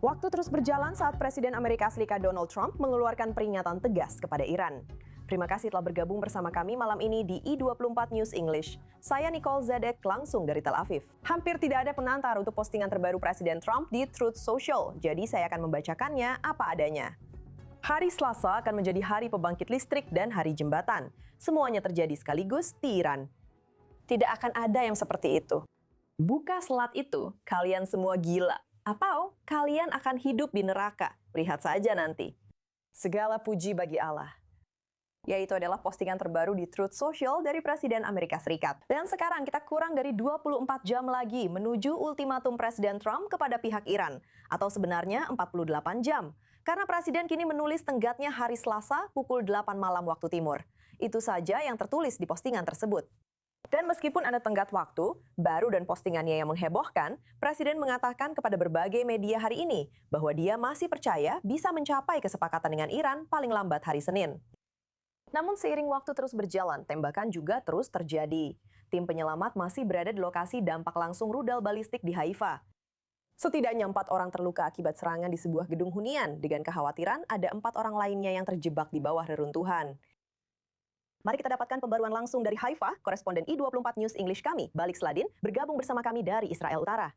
Waktu terus berjalan saat Presiden Amerika Serikat Donald Trump mengeluarkan peringatan tegas kepada Iran. Terima kasih telah bergabung bersama kami malam ini di I24 News English. Saya Nicole Zedek langsung dari Tel Aviv. Hampir tidak ada pengantar untuk postingan terbaru Presiden Trump di Truth Social, jadi saya akan membacakannya apa adanya. Hari Selasa akan menjadi hari pembangkit listrik dan hari jembatan. Semuanya terjadi sekaligus di Iran. Tidak akan ada yang seperti itu. Buka selat itu, kalian semua gila. Atau kalian akan hidup di neraka. Lihat saja nanti. Segala puji bagi Allah. Yaitu adalah postingan terbaru di Truth Social dari Presiden Amerika Serikat. Dan sekarang kita kurang dari 24 jam lagi menuju ultimatum Presiden Trump kepada pihak Iran. Atau sebenarnya 48 jam. Karena Presiden kini menulis tenggatnya hari Selasa pukul 8 malam waktu timur. Itu saja yang tertulis di postingan tersebut. Dan meskipun ada tenggat waktu, baru dan postingannya yang menghebohkan, Presiden mengatakan kepada berbagai media hari ini bahwa dia masih percaya bisa mencapai kesepakatan dengan Iran paling lambat hari Senin. Namun seiring waktu terus berjalan, tembakan juga terus terjadi. Tim penyelamat masih berada di lokasi dampak langsung rudal balistik di Haifa. Setidaknya 4 orang terluka akibat serangan di sebuah gedung hunian, dengan kekhawatiran ada 4 orang lainnya yang terjebak di bawah reruntuhan. Mari kita dapatkan pembaruan langsung dari Haifa, koresponden I24 News English kami, Balik Sladin, bergabung bersama kami dari Israel Utara.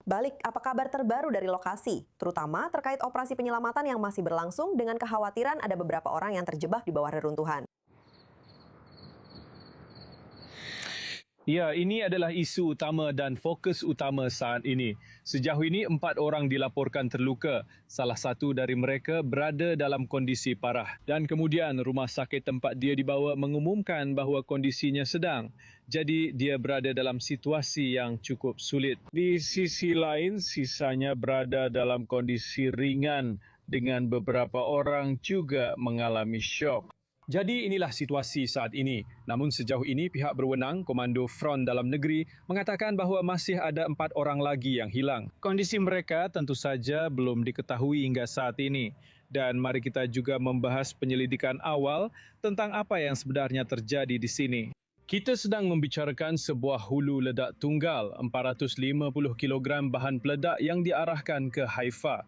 Balik, apa kabar terbaru dari lokasi, terutama terkait operasi penyelamatan yang masih berlangsung dengan kekhawatiran ada beberapa orang yang terjebak di bawah reruntuhan? Ya, ini adalah isu utama dan fokus utama saat ini. Sejauh ini 4 orang dilaporkan terluka. Salah satu dari mereka berada dalam kondisi parah. Dan kemudian rumah sakit tempat dia dibawa mengumumkan bahawa kondisinya sedang. Jadi dia berada dalam situasi yang cukup sulit. Di sisi lain, sisanya berada dalam kondisi ringan dengan beberapa orang juga mengalami syok. Jadi inilah situasi saat ini. Namun sejauh ini pihak berwenang, Komando Front Dalam Negeri, mengatakan bahawa masih ada 4 orang lagi yang hilang. Kondisi mereka tentu saja belum diketahui hingga saat ini. Dan mari kita juga membahas penyelidikan awal tentang apa yang sebenarnya terjadi di sini. Kita sedang membicarakan sebuah hulu ledak tunggal, 450 kg bahan peledak yang diarahkan ke Haifa.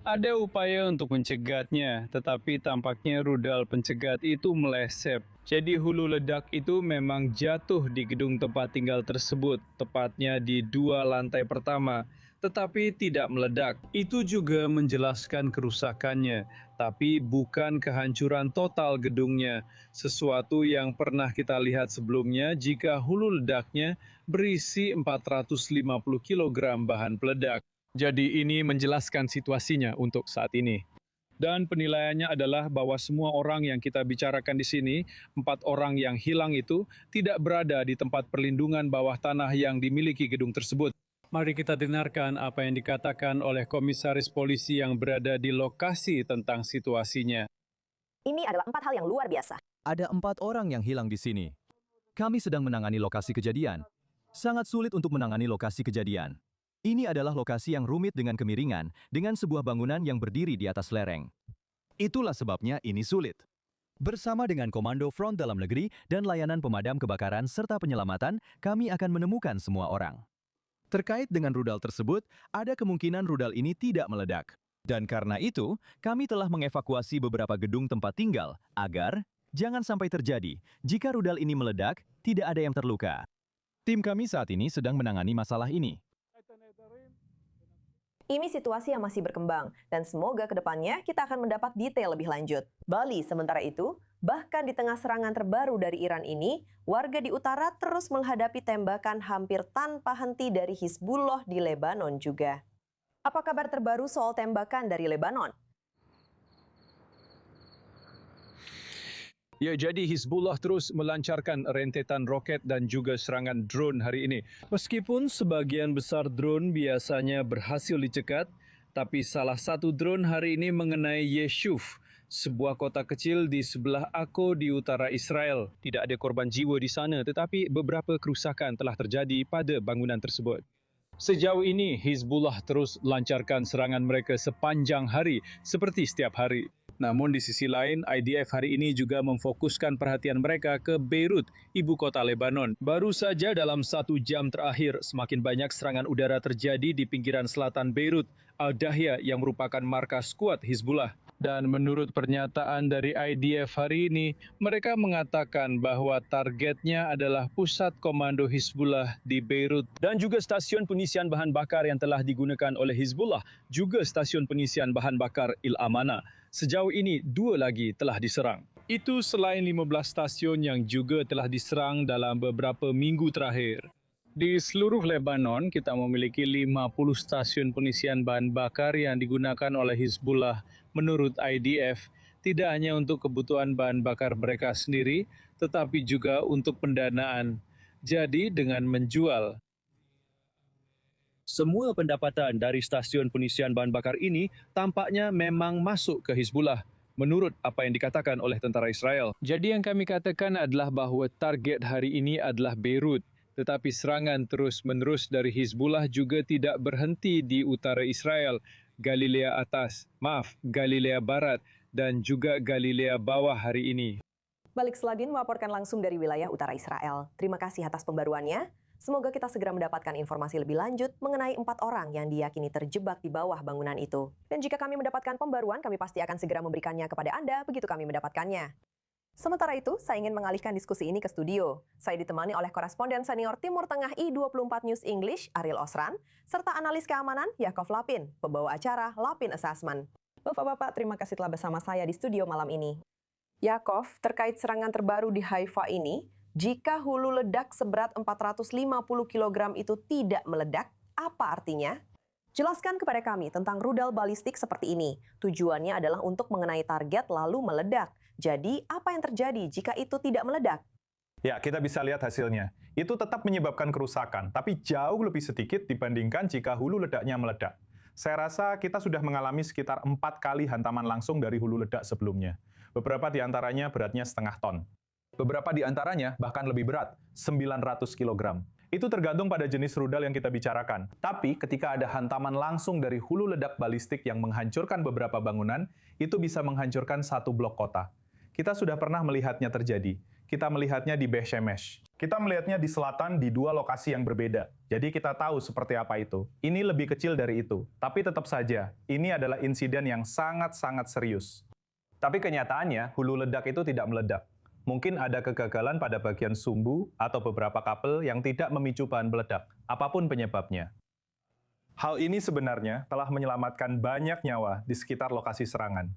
Ada upaya untuk mencegatnya, tetapi tampaknya rudal pencegat itu meleset. Jadi hulu ledak itu memang jatuh di gedung tempat tinggal tersebut, tepatnya di 2 lantai pertama, tetapi tidak meledak. Itu juga menjelaskan kerusakannya, tapi bukan kehancuran total gedungnya. Sesuatu yang pernah kita lihat sebelumnya jika hulu ledaknya berisi 450 kg bahan peledak. Jadi ini menjelaskan situasinya untuk saat ini. Dan penilaiannya adalah bahwa semua orang yang kita bicarakan di sini, 4 orang yang hilang itu, tidak berada di tempat perlindungan bawah tanah yang dimiliki gedung tersebut. Mari kita dengarkan apa yang dikatakan oleh komisaris polisi yang berada di lokasi tentang situasinya. Ini adalah 4 hal yang luar biasa. Ada 4 orang yang hilang di sini. Kami sedang menangani lokasi kejadian. Sangat sulit untuk menangani lokasi kejadian. Ini adalah lokasi yang rumit dengan kemiringan, dengan sebuah bangunan yang berdiri di atas lereng. Itulah sebabnya ini sulit. Bersama dengan Komando Front Dalam Negeri dan Layanan Pemadam Kebakaran serta Penyelamatan, kami akan menemukan semua orang. Terkait dengan rudal tersebut, ada kemungkinan rudal ini tidak meledak. Dan karena itu, kami telah mengevakuasi beberapa gedung tempat tinggal, agar jangan sampai terjadi. Jika rudal ini meledak, tidak ada yang terluka. Tim kami saat ini sedang menangani masalah ini. Ini situasi yang masih berkembang, dan semoga ke depannya kita akan mendapat detail lebih lanjut. Bali, sementara itu, bahkan di tengah serangan terbaru dari Iran ini, warga di utara terus menghadapi tembakan hampir tanpa henti dari Hizbullah di Lebanon juga. Apa kabar terbaru soal tembakan dari Lebanon? Ya, jadi Hizbullah terus melancarkan rentetan roket dan juga serangan drone hari ini. Meskipun sebagian besar drone biasanya berhasil dicegat, tapi salah satu drone hari ini mengenai Yeshuf, sebuah kota kecil di sebelah Akko di utara Israel. Tidak ada korban jiwa di sana, tetapi beberapa kerusakan telah terjadi pada bangunan tersebut. Sejauh ini, Hizbullah terus lancarkan serangan mereka sepanjang hari, seperti setiap hari. Namun di sisi lain, IDF hari ini juga memfokuskan perhatian mereka ke Beirut, ibu kota Lebanon. Baru saja dalam 1 jam terakhir, semakin banyak serangan udara terjadi di pinggiran selatan Beirut, Al-Dahya yang merupakan markas kuat Hizbullah. Dan menurut pernyataan dari IDF hari ini, mereka mengatakan bahwa targetnya adalah pusat komando Hizbullah di Beirut dan juga stasiun pengisian bahan bakar yang telah digunakan oleh Hizbullah, juga stasiun pengisian bahan bakar Il-Amana. Sejauh ini, 2 lagi telah diserang. Itu selain 15 stasiun yang juga telah diserang dalam beberapa minggu terakhir. Di seluruh Lebanon, kita memiliki 50 stasiun pengisian bahan bakar yang digunakan oleh Hizbullah. Menurut IDF, tidak hanya untuk kebutuhan bahan bakar mereka sendiri, tetapi juga untuk pendanaan. Jadi dengan menjual semua pendapatan dari stasiun pengisian bahan bakar ini tampaknya memang masuk ke Hizbullah, menurut apa yang dikatakan oleh tentara Israel. Jadi yang kami katakan adalah bahawa target hari ini adalah Beirut. Tetapi serangan terus-menerus dari Hizbullah juga tidak berhenti di utara Israel, Galilea Galilea Barat dan juga Galilea Bawah hari ini. Balik Seladin melaporkan langsung dari wilayah utara Israel. Terima kasih atas pembaruannya. Semoga kita segera mendapatkan informasi lebih lanjut mengenai 4 orang yang diyakini terjebak di bawah bangunan itu. Dan jika kami mendapatkan pembaruan, kami pasti akan segera memberikannya kepada Anda begitu kami mendapatkannya. Sementara itu, saya ingin mengalihkan diskusi ini ke studio. Saya ditemani oleh koresponden senior Timur Tengah I24 News English, Ariel Osran, serta analis keamanan Yakov Lapin, pembawa acara Lapin Assessment. Bapak-bapak, terima kasih telah bersama saya di studio malam ini. Yakov, terkait serangan terbaru di Haifa ini, jika hulu ledak seberat 450 kg itu tidak meledak, apa artinya? Jelaskan kepada kami tentang rudal balistik seperti ini. Tujuannya adalah untuk mengenai target lalu meledak. Jadi, apa yang terjadi jika itu tidak meledak? Ya, kita bisa lihat hasilnya. Itu tetap menyebabkan kerusakan, tapi jauh lebih sedikit dibandingkan jika hulu ledaknya meledak. Saya rasa kita sudah mengalami sekitar 4 kali hantaman langsung dari hulu ledak sebelumnya. Beberapa di antaranya beratnya setengah ton. Beberapa di antaranya bahkan lebih berat, 900 kg. Itu tergantung pada jenis rudal yang kita bicarakan. Tapi ketika ada hantaman langsung dari hulu ledak balistik yang menghancurkan beberapa bangunan, itu bisa menghancurkan satu blok kota. Kita sudah pernah melihatnya terjadi. Kita melihatnya di Beth Shemesh. Kita melihatnya di selatan di 2 lokasi yang berbeda. Jadi kita tahu seperti apa itu. Ini lebih kecil dari itu. Tapi tetap saja, ini adalah insiden yang sangat-sangat serius. Tapi kenyataannya, hulu ledak itu tidak meledak. Mungkin ada kegagalan pada bagian sumbu atau beberapa kabel yang tidak memicu bahan meledak, apapun penyebabnya. Hal ini sebenarnya telah menyelamatkan banyak nyawa di sekitar lokasi serangan.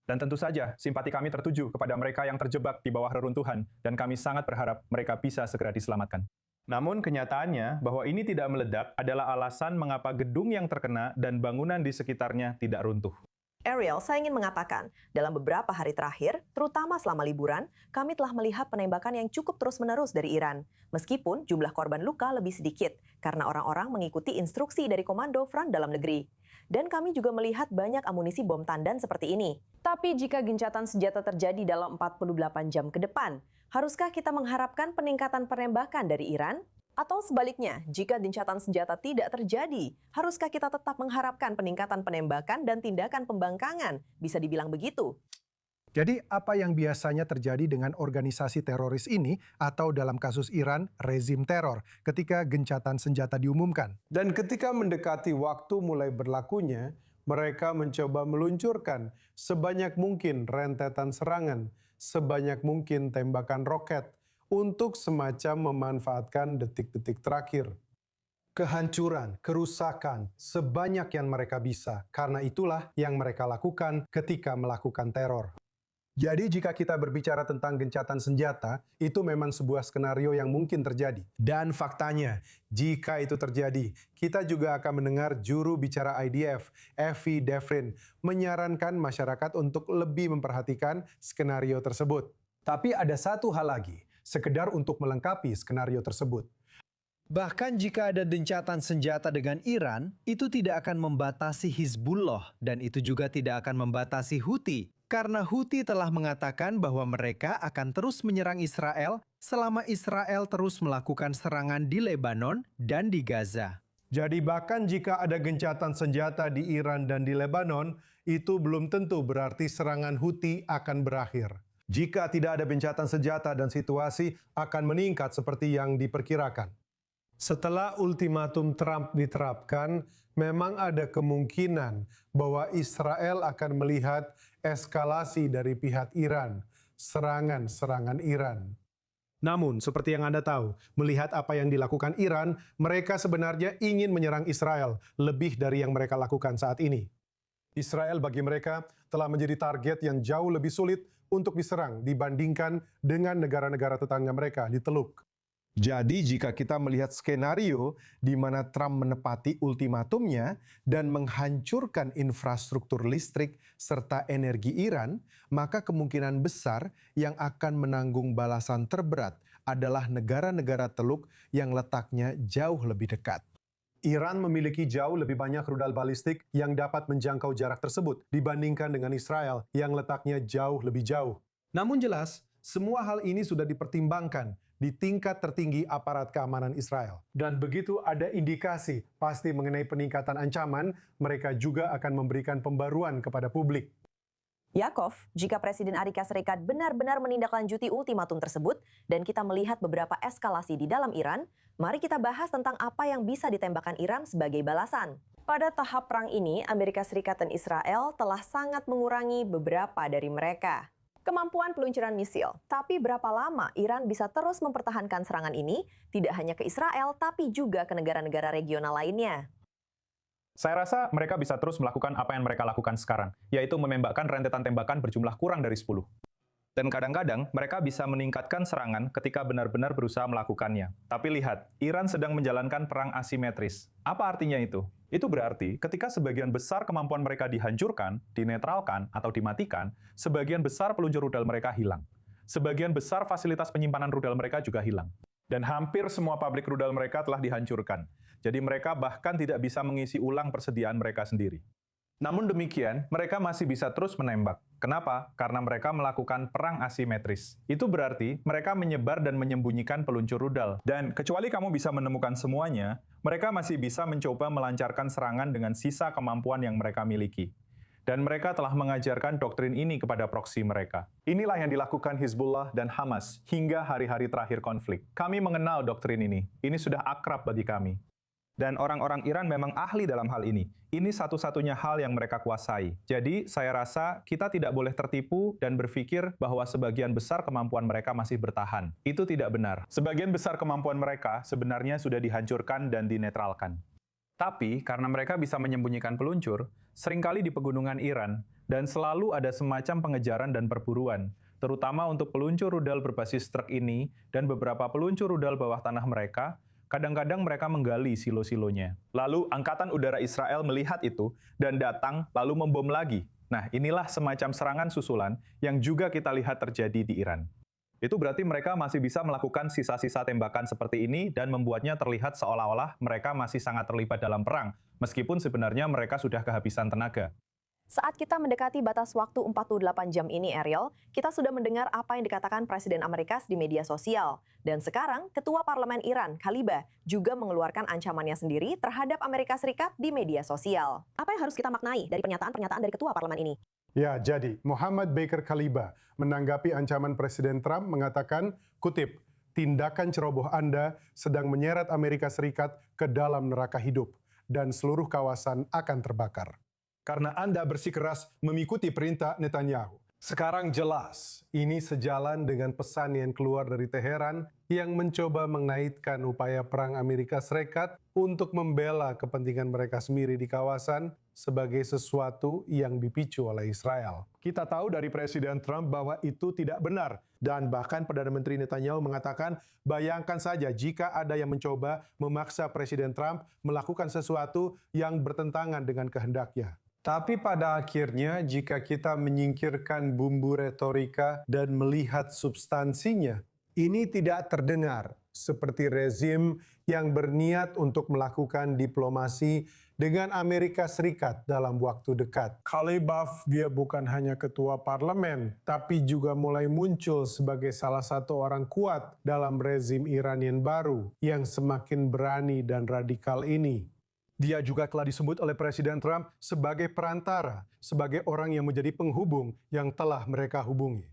Dan tentu saja, simpati kami tertuju kepada mereka yang terjebak di bawah reruntuhan, dan kami sangat berharap mereka bisa segera diselamatkan. Namun kenyataannya bahwa ini tidak meledak adalah alasan mengapa gedung yang terkena dan bangunan di sekitarnya tidak runtuh. Ariel, saya ingin mengatakan, dalam beberapa hari terakhir, terutama selama liburan, kami telah melihat penembakan yang cukup terus-menerus dari Iran. Meskipun jumlah korban luka lebih sedikit, karena orang-orang mengikuti instruksi dari Komando Front Dalam Negeri. Dan kami juga melihat banyak amunisi bom tandan seperti ini. Tapi jika gencatan senjata terjadi dalam 48 jam ke depan, haruskah kita mengharapkan peningkatan penembakan dari Iran? Atau sebaliknya, jika gencatan senjata tidak terjadi, haruskah kita tetap mengharapkan peningkatan penembakan dan tindakan pembangkangan? Bisa dibilang begitu. Jadi apa yang biasanya terjadi dengan organisasi teroris ini atau dalam kasus Iran, rezim teror ketika gencatan senjata diumumkan? Dan ketika mendekati waktu mulai berlakunya, mereka mencoba meluncurkan sebanyak mungkin rentetan serangan, sebanyak mungkin tembakan roket, untuk semacam memanfaatkan detik-detik terakhir. Kehancuran, kerusakan, sebanyak yang mereka bisa, karena itulah yang mereka lakukan ketika melakukan teror. Jadi jika kita berbicara tentang gencatan senjata, itu memang sebuah skenario yang mungkin terjadi. Dan faktanya, jika itu terjadi, kita juga akan mendengar juru bicara IDF, Evi Devrin, menyarankan masyarakat untuk lebih memperhatikan skenario tersebut. Tapi ada satu hal lagi, sekedar untuk melengkapi skenario tersebut. Bahkan jika ada gencatan senjata dengan Iran, itu tidak akan membatasi Hizbullah dan itu juga tidak akan membatasi Houthi. Karena Houthi telah mengatakan bahwa mereka akan terus menyerang Israel selama Israel terus melakukan serangan di Lebanon dan di Gaza. Jadi bahkan jika ada gencatan senjata di Iran dan di Lebanon, itu belum tentu berarti serangan Houthi akan berakhir. Jika tidak ada gencatan senjata dan situasi akan meningkat seperti yang diperkirakan. Setelah ultimatum Trump diterapkan, memang ada kemungkinan bahwa Israel akan melihat eskalasi dari pihak Iran, serangan-serangan Iran. Namun, seperti yang Anda tahu, melihat apa yang dilakukan Iran, mereka sebenarnya ingin menyerang Israel lebih dari yang mereka lakukan saat ini. Israel bagi mereka telah menjadi target yang jauh lebih sulit untuk diserang dibandingkan dengan negara-negara tetangga mereka di Teluk. Jadi jika kita melihat skenario di mana Trump menepati ultimatumnya dan menghancurkan infrastruktur listrik serta energi Iran, maka kemungkinan besar yang akan menanggung balasan terberat adalah negara-negara Teluk yang letaknya jauh lebih dekat. Iran memiliki jauh lebih banyak rudal balistik yang dapat menjangkau jarak tersebut dibandingkan dengan Israel yang letaknya jauh lebih jauh. Namun jelas, semua hal ini sudah dipertimbangkan di tingkat tertinggi aparat keamanan Israel. Dan begitu ada indikasi pasti mengenai peningkatan ancaman, mereka juga akan memberikan pembaruan kepada publik. Yakov, jika Presiden Amerika Serikat benar-benar menindaklanjuti ultimatum tersebut dan kita melihat beberapa eskalasi di dalam Iran, mari kita bahas tentang apa yang bisa ditembakkan Iran sebagai balasan. Pada tahap perang ini, Amerika Serikat dan Israel telah sangat mengurangi beberapa dari mereka. Kemampuan peluncuran misil, tapi berapa lama Iran bisa terus mempertahankan serangan ini, tidak hanya ke Israel, tapi juga ke negara-negara regional lainnya. Saya rasa mereka bisa terus melakukan apa yang mereka lakukan sekarang, yaitu menembakkan rentetan tembakan berjumlah kurang dari 10. Dan kadang-kadang mereka bisa meningkatkan serangan ketika benar-benar berusaha melakukannya. Tapi lihat, Iran sedang menjalankan perang asimetris. Apa artinya itu? Itu berarti ketika sebagian besar kemampuan mereka dihancurkan, dinetralkan, atau dimatikan, sebagian besar peluncur rudal mereka hilang. Sebagian besar fasilitas penyimpanan rudal mereka juga hilang. Dan hampir semua pabrik rudal mereka telah dihancurkan. Jadi mereka bahkan tidak bisa mengisi ulang persediaan mereka sendiri. Namun demikian, mereka masih bisa terus menembak. Kenapa? Karena mereka melakukan perang asimetris. Itu berarti mereka menyebar dan menyembunyikan peluncur rudal. Dan kecuali kamu bisa menemukan semuanya, mereka masih bisa mencoba melancarkan serangan dengan sisa kemampuan yang mereka miliki. Dan mereka telah mengajarkan doktrin ini kepada proksi mereka. Inilah yang dilakukan Hizbullah dan Hamas hingga hari-hari terakhir konflik. Kami mengenal doktrin ini. Ini sudah akrab bagi kami. Dan orang-orang Iran memang ahli dalam hal ini. Ini satu-satunya hal yang mereka kuasai. Jadi, saya rasa kita tidak boleh tertipu dan berpikir bahwa sebagian besar kemampuan mereka masih bertahan. Itu tidak benar. Sebagian besar kemampuan mereka sebenarnya sudah dihancurkan dan dinetralkan. Tapi, karena mereka bisa menyembunyikan peluncur, seringkali di pegunungan Iran, dan selalu ada semacam pengejaran dan perburuan, terutama untuk peluncur rudal berbasis truk ini dan beberapa peluncur rudal bawah tanah mereka. Kadang-kadang mereka menggali silo-silonya. Lalu Angkatan Udara Israel melihat itu dan datang lalu membom lagi. Nah, inilah semacam serangan susulan yang juga kita lihat terjadi di Iran. Itu berarti mereka masih bisa melakukan sisa-sisa tembakan seperti ini dan membuatnya terlihat seolah-olah mereka masih sangat terlibat dalam perang, meskipun sebenarnya mereka sudah kehabisan tenaga. Saat kita mendekati batas waktu 48 jam ini, Ariel, kita sudah mendengar apa yang dikatakan Presiden Amerika di media sosial. Dan sekarang, Ketua Parlemen Iran, Khalibah, juga mengeluarkan ancamannya sendiri terhadap Amerika Serikat di media sosial. Apa yang harus kita maknai dari pernyataan-pernyataan dari Ketua Parlemen ini? Ya, jadi Muhammad Baker Khalibah menanggapi ancaman Presiden Trump mengatakan, kutip, tindakan ceroboh Anda sedang menyeret Amerika Serikat ke dalam neraka hidup dan seluruh kawasan akan terbakar. Karena Anda bersikeras mengikuti perintah Netanyahu. Sekarang jelas, ini sejalan dengan pesan yang keluar dari Teheran yang mencoba mengaitkan upaya perang Amerika Serikat untuk membela kepentingan mereka sendiri di kawasan sebagai sesuatu yang dipicu oleh Israel. Kita tahu dari Presiden Trump bahwa itu tidak benar. Dan bahkan Perdana Menteri Netanyahu mengatakan, bayangkan saja jika ada yang mencoba memaksa Presiden Trump melakukan sesuatu yang bertentangan dengan kehendaknya. Tapi pada akhirnya, jika kita menyingkirkan bumbu retorika dan melihat substansinya, ini tidak terdengar seperti rezim yang berniat untuk melakukan diplomasi dengan Amerika Serikat dalam waktu dekat. Khalibah, dia bukan hanya ketua parlemen, tapi juga mulai muncul sebagai salah satu orang kuat dalam rezim Iranian baru yang semakin berani dan radikal ini. Dia juga telah disebut oleh Presiden Trump sebagai perantara, sebagai orang yang menjadi penghubung yang telah mereka hubungi.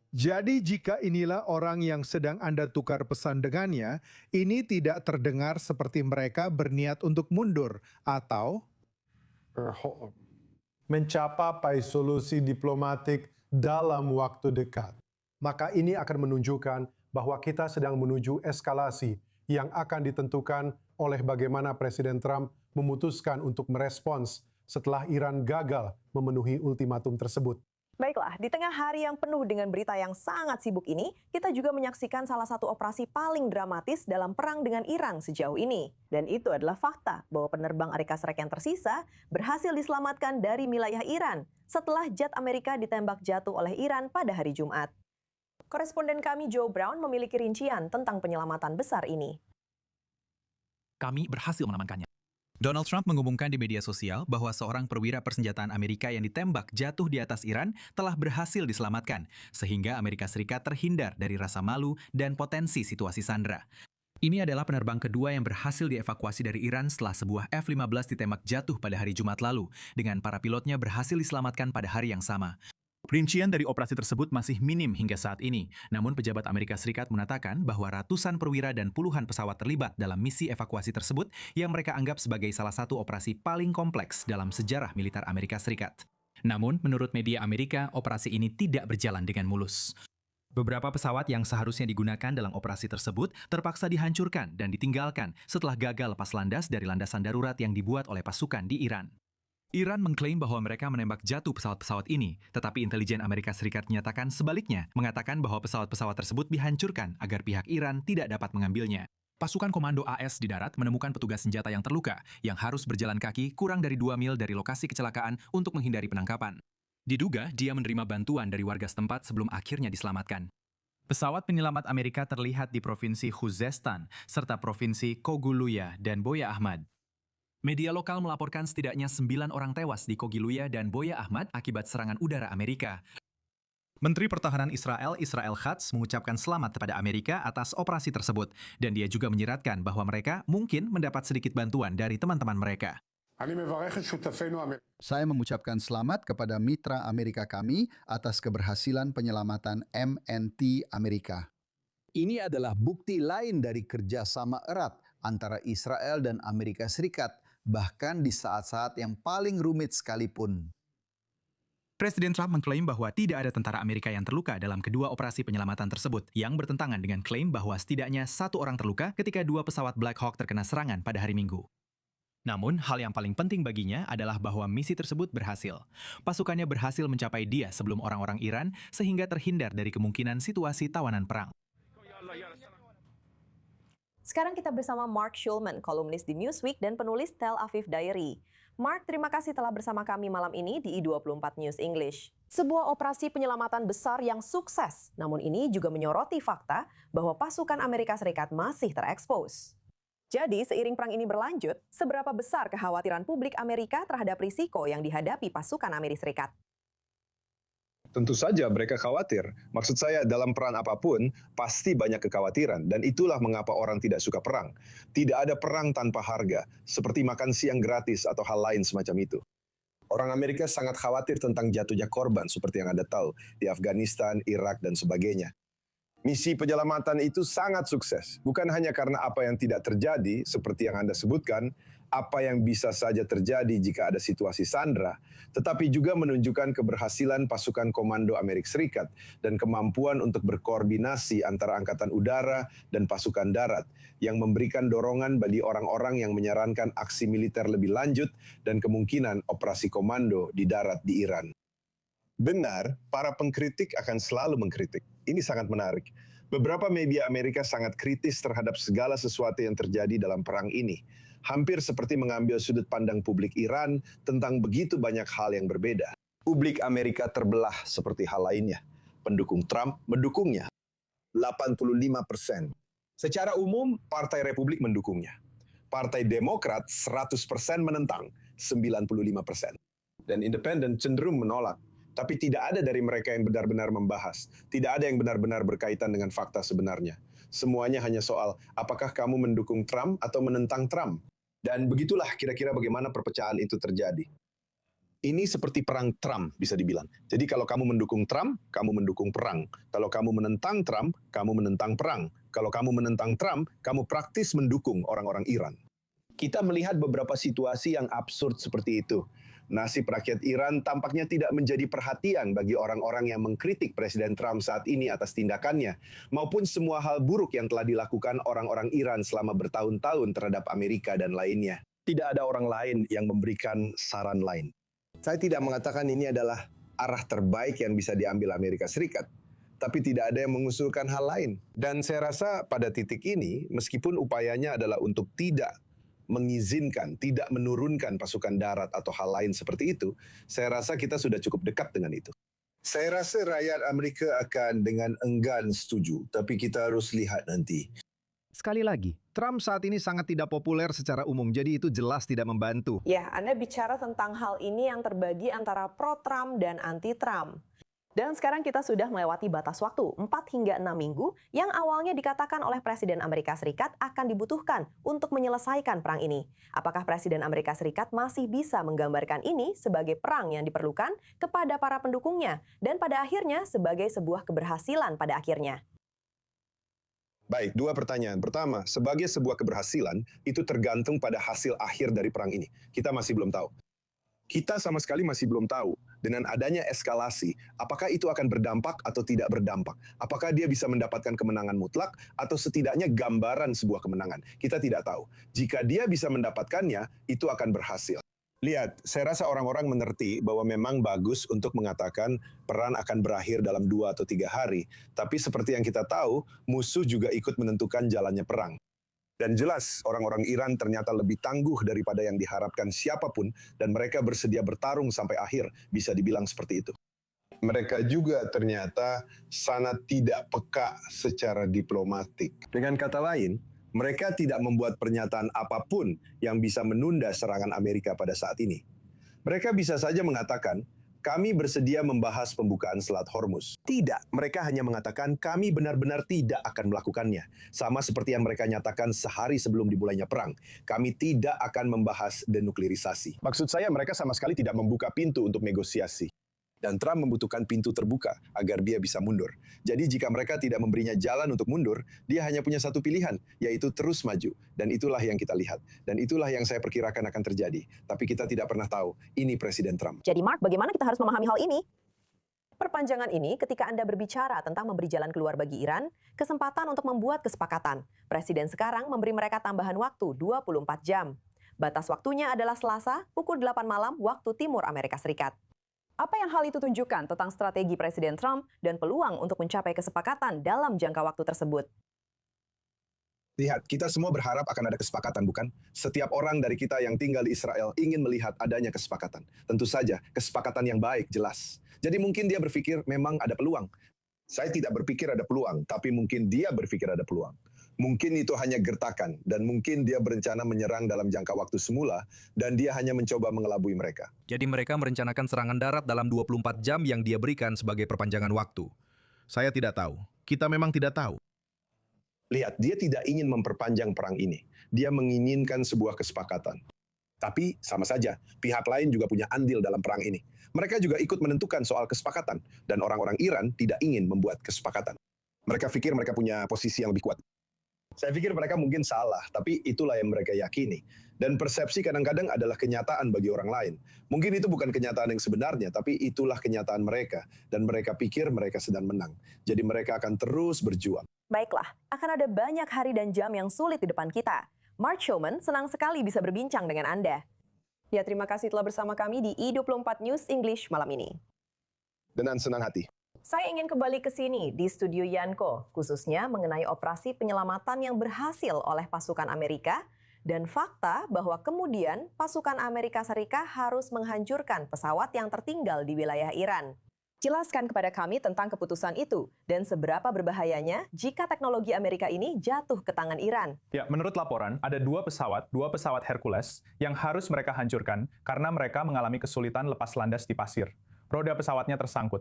Jadi jika inilah orang yang sedang Anda tukar pesan dengannya, ini tidak terdengar seperti mereka berniat untuk mundur atau mencapai solusi diplomatik dalam waktu dekat. Maka ini akan menunjukkan bahwa kita sedang menuju eskalasi yang akan ditentukan oleh bagaimana Presiden Trump memutuskan untuk merespons setelah Iran gagal memenuhi ultimatum tersebut. Baiklah, di tengah hari yang penuh dengan berita yang sangat sibuk ini, kita juga menyaksikan salah satu operasi paling dramatis dalam perang dengan Iran sejauh ini. Dan itu adalah fakta bahwa penerbang Amerika Serikat yang tersisa berhasil diselamatkan dari wilayah Iran setelah jet Amerika ditembak jatuh oleh Iran pada hari Jumat. Koresponden kami Joe Brown memiliki rincian tentang penyelamatan besar ini. Kami berhasil mengamankannya. Donald Trump mengumumkan di media sosial bahwa seorang perwira persenjataan Amerika yang ditembak jatuh di atas Iran telah berhasil diselamatkan, sehingga Amerika Serikat terhindar dari rasa malu dan potensi situasi sandera. Ini adalah penerbang kedua yang berhasil dievakuasi dari Iran setelah sebuah F-15 ditembak jatuh pada hari Jumat lalu, dengan para pilotnya berhasil diselamatkan pada hari yang sama. Rincian dari operasi tersebut masih minim hingga saat ini, namun pejabat Amerika Serikat mengatakan bahwa ratusan perwira dan puluhan pesawat terlibat dalam misi evakuasi tersebut yang mereka anggap sebagai salah satu operasi paling kompleks dalam sejarah militer Amerika Serikat. Namun, menurut media Amerika, operasi ini tidak berjalan dengan mulus. Beberapa pesawat yang seharusnya digunakan dalam operasi tersebut terpaksa dihancurkan dan ditinggalkan setelah gagal lepas landas dari landasan darurat yang dibuat oleh pasukan di Iran. Iran mengklaim bahwa mereka menembak jatuh pesawat-pesawat ini, tetapi intelijen Amerika Serikat menyatakan sebaliknya, mengatakan bahwa pesawat-pesawat tersebut dihancurkan agar pihak Iran tidak dapat mengambilnya. Pasukan komando AS di darat menemukan petugas senjata yang terluka, yang harus berjalan kaki kurang dari 2 mil dari lokasi kecelakaan untuk menghindari penangkapan. Diduga dia menerima bantuan dari warga setempat sebelum akhirnya diselamatkan. Pesawat penyelamat Amerika terlihat di Provinsi Khuzestan, serta Provinsi Koguluya dan Boya Ahmad. Media lokal melaporkan setidaknya 9 orang tewas di Kogiluya dan Boya Ahmad akibat serangan udara Amerika. Menteri Pertahanan Israel, Israel Katz, mengucapkan selamat kepada Amerika atas operasi tersebut, dan dia juga menyiratkan bahwa mereka mungkin mendapat sedikit bantuan dari teman-teman mereka. Saya mengucapkan selamat kepada mitra Amerika kami atas keberhasilan penyelamatan MNT Amerika. Ini adalah bukti lain dari kerjasama erat antara Israel dan Amerika Serikat, bahkan di saat-saat yang paling rumit sekalipun. Presiden Trump mengklaim bahwa tidak ada tentara Amerika yang terluka dalam kedua operasi penyelamatan tersebut, yang bertentangan dengan klaim bahwa setidaknya 1 orang terluka ketika 2 pesawat Black Hawk terkena serangan pada hari Minggu. Namun, hal yang paling penting baginya adalah bahwa misi tersebut berhasil. Pasukannya berhasil mencapai dia sebelum orang-orang Iran, sehingga terhindar dari kemungkinan situasi tawanan perang. Sekarang kita bersama Mark Schulman, kolumnis di Newsweek dan penulis Tel Aviv Diary. Mark, terima kasih telah bersama kami malam ini di I24 News English. Sebuah operasi penyelamatan besar yang sukses, namun ini juga menyoroti fakta bahwa pasukan Amerika Serikat masih terekspos. Jadi, seiring perang ini berlanjut, seberapa besar kekhawatiran publik Amerika terhadap risiko yang dihadapi pasukan Amerika Serikat? Tentu saja mereka khawatir. Maksud saya dalam peran apapun pasti banyak kekhawatiran dan itulah mengapa orang tidak suka perang. Tidak ada perang tanpa harga, seperti makan siang gratis atau hal lain semacam itu. Orang Amerika sangat khawatir tentang jatuhnya korban seperti yang Anda tahu di Afghanistan, Irak, dan sebagainya. Misi penyelamatan itu sangat sukses, bukan hanya karena apa yang tidak terjadi seperti yang Anda sebutkan, apa yang bisa saja terjadi jika ada situasi sandera, tetapi juga menunjukkan keberhasilan pasukan komando Amerika Serikat dan kemampuan untuk berkoordinasi antara Angkatan Udara dan pasukan darat yang memberikan dorongan bagi orang-orang yang menyarankan aksi militer lebih lanjut dan kemungkinan operasi komando di darat di Iran. Benar, para pengkritik akan selalu mengkritik. Ini sangat menarik. Beberapa media Amerika sangat kritis terhadap segala sesuatu yang terjadi dalam perang ini. Hampir seperti mengambil sudut pandang publik Iran tentang begitu banyak hal yang berbeda. Publik Amerika terbelah seperti hal lainnya. Pendukung Trump mendukungnya. 85%. Secara umum, Partai Republik mendukungnya. Partai Demokrat 100% menentang, 95%. Dan Independen cenderung menolak. Tapi tidak ada dari mereka yang benar-benar membahas. Tidak ada yang benar-benar berkaitan dengan fakta sebenarnya. Semuanya hanya soal apakah kamu mendukung Trump atau menentang Trump. Dan begitulah kira-kira bagaimana perpecahan itu terjadi. Ini seperti perang Trump, bisa dibilang. Jadi kalau kamu mendukung Trump, kamu mendukung perang. Kalau kamu menentang Trump, kamu menentang perang. Kalau kamu menentang Trump, kamu praktis mendukung orang-orang Iran. Kita melihat beberapa situasi yang absurd seperti itu. Nasib rakyat Iran tampaknya tidak menjadi perhatian bagi orang-orang yang mengkritik Presiden Trump saat ini atas tindakannya, maupun semua hal buruk yang telah dilakukan orang-orang Iran selama bertahun-tahun terhadap Amerika dan lainnya. Tidak ada orang lain yang memberikan saran lain. Saya tidak mengatakan ini adalah arah terbaik yang bisa diambil Amerika Serikat, tapi tidak ada yang mengusulkan hal lain. Dan saya rasa pada titik ini, meskipun upayanya adalah untuk tidak mengizinkan, tidak menurunkan pasukan darat atau hal lain seperti itu, saya rasa kita sudah cukup dekat dengan itu. Saya rasa rakyat Amerika akan dengan enggan setuju, tapi kita harus lihat nanti. Sekali lagi, Trump saat ini sangat tidak populer secara umum, jadi itu jelas tidak membantu. Ya, Anda bicara tentang hal ini yang terbagi antara pro-Trump dan anti-Trump. Dan sekarang kita sudah melewati batas waktu 4 hingga 6 minggu yang awalnya dikatakan oleh Presiden Amerika Serikat akan dibutuhkan untuk menyelesaikan perang ini. Apakah Presiden Amerika Serikat masih bisa menggambarkan ini sebagai perang yang diperlukan kepada para pendukungnya dan pada akhirnya sebagai sebuah keberhasilan pada akhirnya? Baik, dua pertanyaan. Pertama, sebagai sebuah keberhasilan, itu tergantung pada hasil akhir dari perang ini. Kita masih belum tahu. Kita sama sekali masih belum tahu, dengan adanya eskalasi, apakah itu akan berdampak atau tidak berdampak. Apakah dia bisa mendapatkan kemenangan mutlak, atau setidaknya gambaran sebuah kemenangan. Kita tidak tahu. Jika dia bisa mendapatkannya, itu akan berhasil. Lihat, saya rasa orang-orang mengerti bahwa memang bagus untuk mengatakan perang akan berakhir dalam 2 atau 3 hari. Tapi seperti yang kita tahu, musuh juga ikut menentukan jalannya perang. Dan jelas orang-orang Iran ternyata lebih tangguh daripada yang diharapkan siapapun dan mereka bersedia bertarung sampai akhir, bisa dibilang seperti itu. Mereka juga ternyata sangat tidak peka secara diplomatik. Dengan kata lain, mereka tidak membuat pernyataan apapun yang bisa menunda serangan Amerika pada saat ini. Mereka bisa saja mengatakan, kami bersedia membahas pembukaan Selat Hormuz. Tidak, mereka hanya mengatakan kami benar-benar tidak akan melakukannya. Sama seperti yang mereka nyatakan sehari sebelum dimulainya perang. Kami tidak akan membahas denuklirisasi. Maksud saya mereka sama sekali tidak membuka pintu untuk negosiasi. Dan Trump membutuhkan pintu terbuka agar dia bisa mundur. Jadi jika mereka tidak memberinya jalan untuk mundur, dia hanya punya satu pilihan, yaitu terus maju. Dan itulah yang kita lihat. Dan itulah yang saya perkirakan akan terjadi. Tapi kita tidak pernah tahu, ini Presiden Trump. Jadi Mark, bagaimana kita harus memahami hal ini? Perpanjangan ini ketika Anda berbicara tentang memberi jalan keluar bagi Iran, kesempatan untuk membuat kesepakatan. Presiden sekarang memberi mereka tambahan waktu 24 jam. Batas waktunya adalah Selasa, pukul 8 malam waktu Timur Amerika Serikat. Apa yang hal itu tunjukkan tentang strategi Presiden Trump dan peluang untuk mencapai kesepakatan dalam jangka waktu tersebut? Lihat, kita semua berharap akan ada kesepakatan, bukan? Setiap orang dari kita yang tinggal di Israel ingin melihat adanya kesepakatan. Tentu saja, kesepakatan yang baik, jelas. Jadi mungkin dia berpikir memang ada peluang. Saya tidak berpikir ada peluang, tapi mungkin dia berpikir ada peluang. Mungkin itu hanya gertakan, dan mungkin dia berencana menyerang dalam jangka waktu semula, dan dia hanya mencoba mengelabui mereka. Jadi mereka merencanakan serangan darat dalam 24 jam yang dia berikan sebagai perpanjangan waktu. Saya tidak tahu. Kita memang tidak tahu. Lihat, dia tidak ingin memperpanjang perang ini. Dia menginginkan sebuah kesepakatan. Tapi sama saja, pihak lain juga punya andil dalam perang ini. Mereka juga ikut menentukan soal kesepakatan, dan orang-orang Iran tidak ingin membuat kesepakatan. Mereka pikir mereka punya posisi yang lebih kuat. Saya pikir mereka mungkin salah, tapi itulah yang mereka yakini. Dan persepsi kadang-kadang adalah kenyataan bagi orang lain. Mungkin itu bukan kenyataan yang sebenarnya, tapi itulah kenyataan mereka. Dan mereka pikir mereka sedang menang. Jadi mereka akan terus berjuang. Baiklah, akan ada banyak hari dan jam yang sulit di depan kita. Mark Showman senang sekali bisa berbincang dengan Anda. Ya, terima kasih telah bersama kami di I24 News English malam ini. Dengan senang hati. Saya ingin kembali ke sini di studio Yanko, khususnya mengenai operasi penyelamatan yang berhasil oleh pasukan Amerika dan fakta bahwa kemudian pasukan Amerika Serikat harus menghancurkan pesawat yang tertinggal di wilayah Iran. Jelaskan kepada kami tentang keputusan itu dan seberapa berbahayanya jika teknologi Amerika ini jatuh ke tangan Iran. Ya, menurut laporan, ada dua pesawat Hercules yang harus mereka hancurkan karena mereka mengalami kesulitan lepas landas di pasir. Roda pesawatnya tersangkut.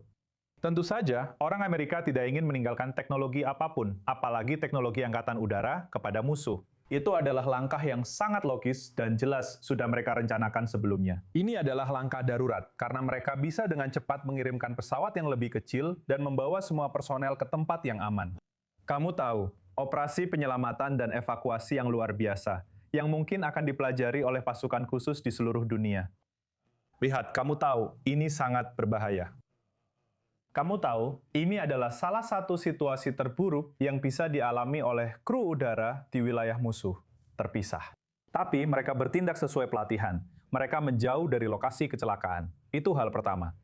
Tentu saja, orang Amerika tidak ingin meninggalkan teknologi apapun, apalagi teknologi angkatan udara, kepada musuh. Itu adalah langkah yang sangat logis dan jelas sudah mereka rencanakan sebelumnya. Ini adalah langkah darurat, karena mereka bisa dengan cepat mengirimkan pesawat yang lebih kecil dan membawa semua personel ke tempat yang aman. Kamu tahu, operasi penyelamatan dan evakuasi yang luar biasa, yang mungkin akan dipelajari oleh pasukan khusus di seluruh dunia. Lihat, kamu tahu, ini sangat berbahaya. Kamu tahu, ini adalah salah satu situasi terburuk yang bisa dialami oleh kru udara di wilayah musuh, terpisah. Tapi mereka bertindak sesuai pelatihan. Mereka menjauh dari lokasi kecelakaan. Itu hal pertama.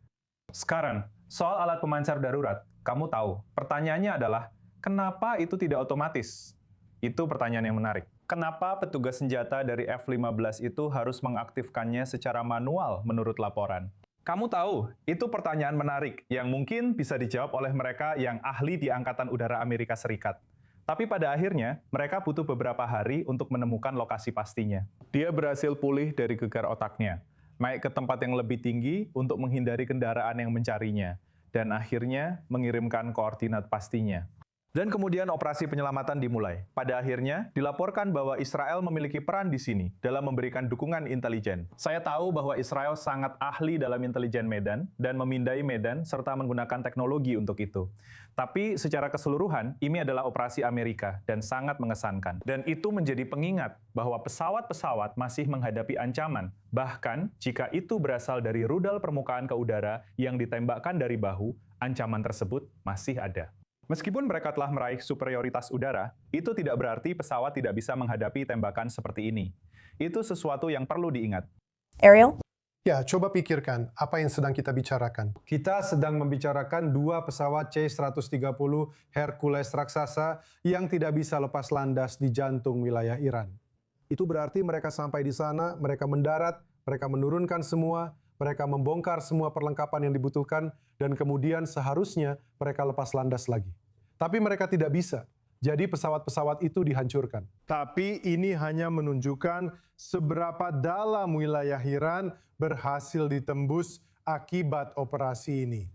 Sekarang, soal alat pemancar darurat, kamu tahu, pertanyaannya adalah, kenapa itu tidak otomatis? Itu pertanyaan yang menarik. Kenapa petugas senjata dari F-15 itu harus mengaktifkannya secara manual menurut laporan? Kamu tahu, itu pertanyaan menarik yang mungkin bisa dijawab oleh mereka yang ahli di Angkatan Udara Amerika Serikat. Tapi pada akhirnya, mereka butuh beberapa hari untuk menemukan lokasi pastinya. Dia berhasil pulih dari gegar otaknya, naik ke tempat yang lebih tinggi untuk menghindari kendaraan yang mencarinya, dan akhirnya mengirimkan koordinat pastinya. Dan kemudian operasi penyelamatan dimulai. Pada akhirnya, dilaporkan bahwa Israel memiliki peran di sini dalam memberikan dukungan intelijen. Saya tahu bahwa Israel sangat ahli dalam intelijen medan dan memindai medan serta menggunakan teknologi untuk itu. Tapi secara keseluruhan, ini adalah operasi Amerika dan sangat mengesankan. Dan itu menjadi pengingat bahwa pesawat-pesawat masih menghadapi ancaman. Bahkan, jika itu berasal dari rudal permukaan ke udara yang ditembakkan dari bahu, ancaman tersebut masih ada. Meskipun mereka telah meraih superioritas udara, itu tidak berarti pesawat tidak bisa menghadapi tembakan seperti ini. Itu sesuatu yang perlu diingat. Ariel? Ya, coba pikirkan apa yang sedang kita bicarakan. Kita sedang membicarakan dua pesawat C-130 Hercules raksasa yang tidak bisa lepas landas di jantung wilayah Iran. Itu berarti mereka sampai di sana, mereka mendarat, mereka menurunkan semua, mereka membongkar semua perlengkapan yang dibutuhkan, dan kemudian seharusnya mereka lepas landas lagi. Tapi mereka tidak bisa. Jadi pesawat-pesawat itu dihancurkan. Tapi ini hanya menunjukkan seberapa dalam wilayah Iran berhasil ditembus akibat operasi ini.